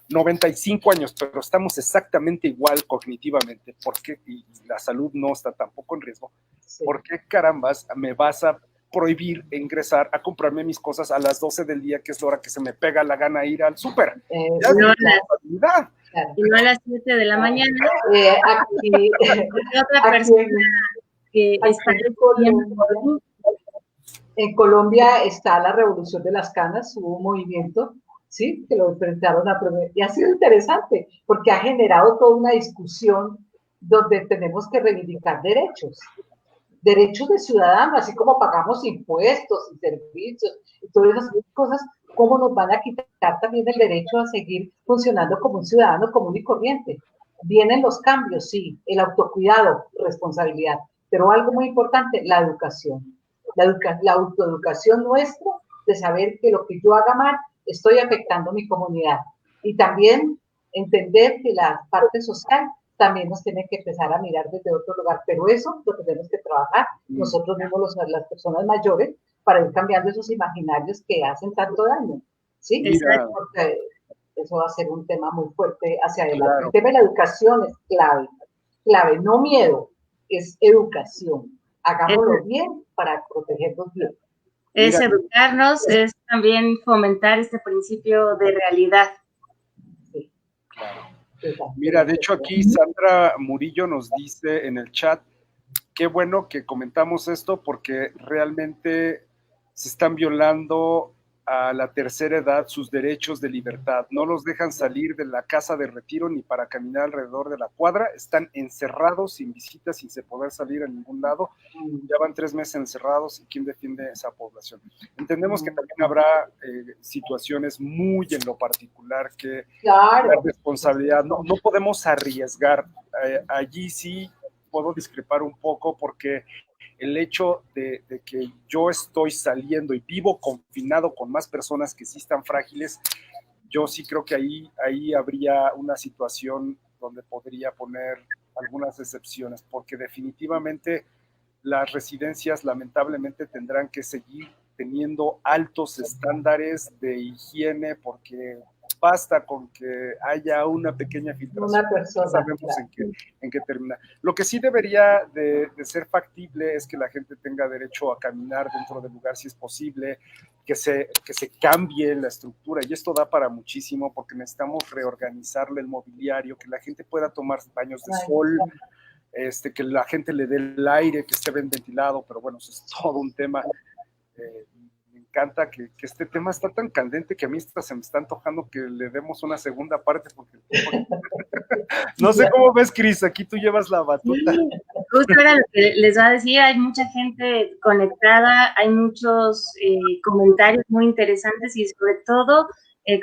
95 años, pero estamos exactamente igual cognitivamente, porque y la salud no está tampoco en riesgo, ¿por qué carambas me vas a prohibir ingresar a comprarme mis cosas a las 12 del día, que es la hora que se me pega la gana ir al súper. No, y no a las 7 de la mañana. Aquí, otra persona que está en Colombia está la revolución de las canas, hubo un movimiento, ¿sí? Que lo enfrentaron a promover, y ha sido interesante, porque ha generado toda una discusión donde tenemos que reivindicar derechos de ciudadanos, así como pagamos impuestos y servicios y todas esas cosas, ¿cómo nos van a quitar también el derecho a seguir funcionando como un ciudadano común y corriente? Vienen los cambios, sí, el autocuidado, responsabilidad, pero algo muy importante, la educación. La autoeducación nuestra de saber que lo que yo haga mal estoy afectando a mi comunidad. Y también entender que la parte social también nos tiene que empezar a mirar desde otro lugar, pero eso lo tenemos que trabajar nosotros mismos, las personas mayores, para ir cambiando esos imaginarios que hacen tanto daño, ¿sí? Porque eso va a ser un tema muy fuerte hacia adelante. Claro. El tema de la educación es clave, no miedo, es educación. Hagámoslo bien para protegernos bien. Es educarnos, es también fomentar este principio de realidad. Sí. Claro. Mira, de hecho aquí Sandra Murillo nos dice en el chat, qué bueno que comentamos esto porque realmente se están violando a la tercera edad sus derechos de libertad. No los dejan salir de la casa de retiro ni para caminar alrededor de la cuadra. Están encerrados, sin visitas, sin poder salir a ningún lado. Ya van 3 meses encerrados y ¿quién defiende esa población? Entendemos que también habrá situaciones muy en lo particular que la responsabilidad, no podemos arriesgar. Allí sí puedo discrepar un poco porque el hecho de que yo estoy saliendo y vivo confinado con más personas que sí están frágiles, yo sí creo que ahí habría una situación donde podría poner algunas excepciones, porque definitivamente las residencias lamentablemente tendrán que seguir teniendo altos estándares de higiene, porque basta con que haya una pequeña filtración. Una persona, sabemos claro. en qué termina. Lo que sí debería de ser factible es que la gente tenga derecho a caminar dentro del lugar si es posible, que se cambie la estructura, y esto da para muchísimo porque necesitamos reorganizarle el mobiliario, que la gente pueda tomar baños de sol, que la gente le dé el aire, que esté bien ventilado, pero bueno, eso es todo un tema. Me encanta que este tema está tan candente que a mí se me está antojando que le demos una segunda parte porque no sé cómo ves, Cris, aquí tú llevas la batuta. Sí, justo era lo que les va a decir, hay mucha gente conectada, hay muchos comentarios muy interesantes y sobre todo,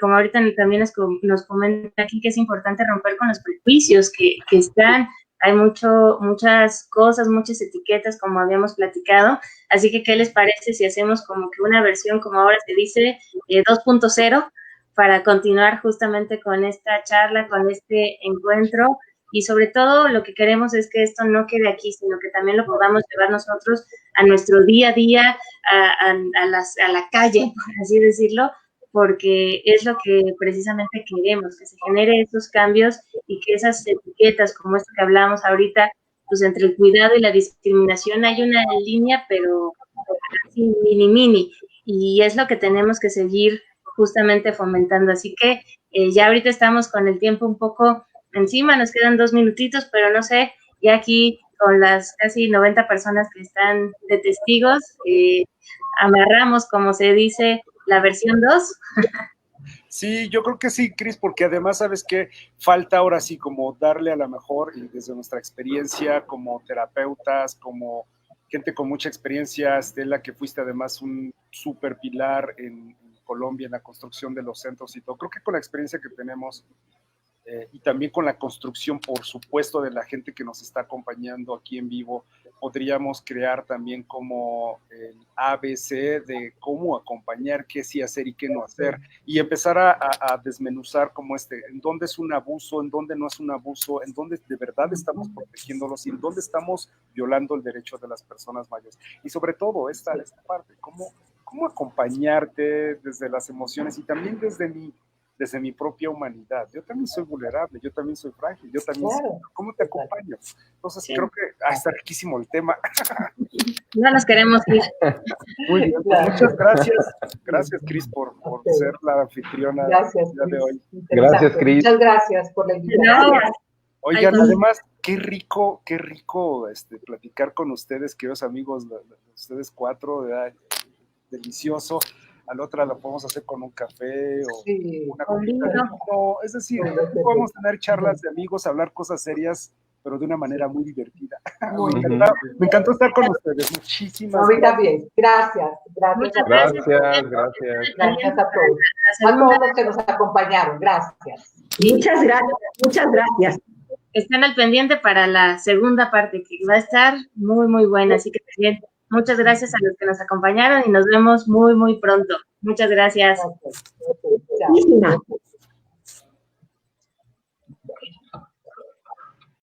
como ahorita también nos comenta aquí, que es importante romper con los prejuicios que están. Hay muchas cosas, muchas etiquetas, como habíamos platicado. Así que, ¿qué les parece si hacemos como que una versión, como ahora se dice, 2.0, para continuar justamente con esta charla, con este encuentro? Y sobre todo, lo que queremos es que esto no quede aquí, sino que también lo podamos llevar nosotros a nuestro día a día, a la calle, por así decirlo, porque es lo que precisamente queremos, que se genere esos cambios y que esas etiquetas, como esto que hablábamos ahorita, pues entre el cuidado y la discriminación hay una línea, pero así mini, y es lo que tenemos que seguir justamente fomentando. Así que ya ahorita estamos con el tiempo un poco encima, nos quedan 2 minutitos, pero no sé, ya aquí con las casi 90 personas que están de testigos, amarramos, como se dice, la versión 2. Sí, yo creo que sí, Cris, porque además, ¿sabes qué? Falta ahora sí como darle a la mejor, y desde nuestra experiencia como terapeutas, como gente con mucha experiencia, Estela, que fuiste además un súper pilar en Colombia en la construcción de los centros y todo. Creo que con la experiencia que tenemos y también con la construcción, por supuesto, de la gente que nos está acompañando aquí en vivo, podríamos crear también como el ABC de cómo acompañar, qué sí hacer y qué no hacer, y empezar a desmenuzar como en dónde es un abuso, en dónde no es un abuso, en dónde de verdad estamos protegiéndolos y en dónde estamos violando el derecho de las personas mayores. Y sobre todo esta parte, cómo acompañarte desde las emociones y también desde mi propia humanidad. Yo también soy vulnerable, yo también soy frágil, yo también ¿cómo te acompaño? Entonces creo que está riquísimo el tema. No nos queremos ir. Muy bien, pues muchas gracias. Gracias, Cris, por ser la anfitriona Gracias, del día de hoy. Gracias, Cris. Muchas gracias por la invitación. Oigan, además, qué rico platicar con ustedes, queridos amigos, ustedes cuatro, ¿verdad? Delicioso. A la otra la podemos hacer con un café o una copita de vino. Es decir, podemos tener charlas de amigos, hablar cosas serias, pero de una manera muy divertida. Me encantó estar con ustedes. Muchísimas gracias. También. Gracias. Gracias a todos. A todos los que nos acompañaron. Gracias. Muchas gracias. Están al pendiente para la segunda parte, que va a estar muy, muy buena. Así que bien, muchas gracias a los que nos acompañaron y nos vemos muy, muy pronto. Muchas gracias. Gracias.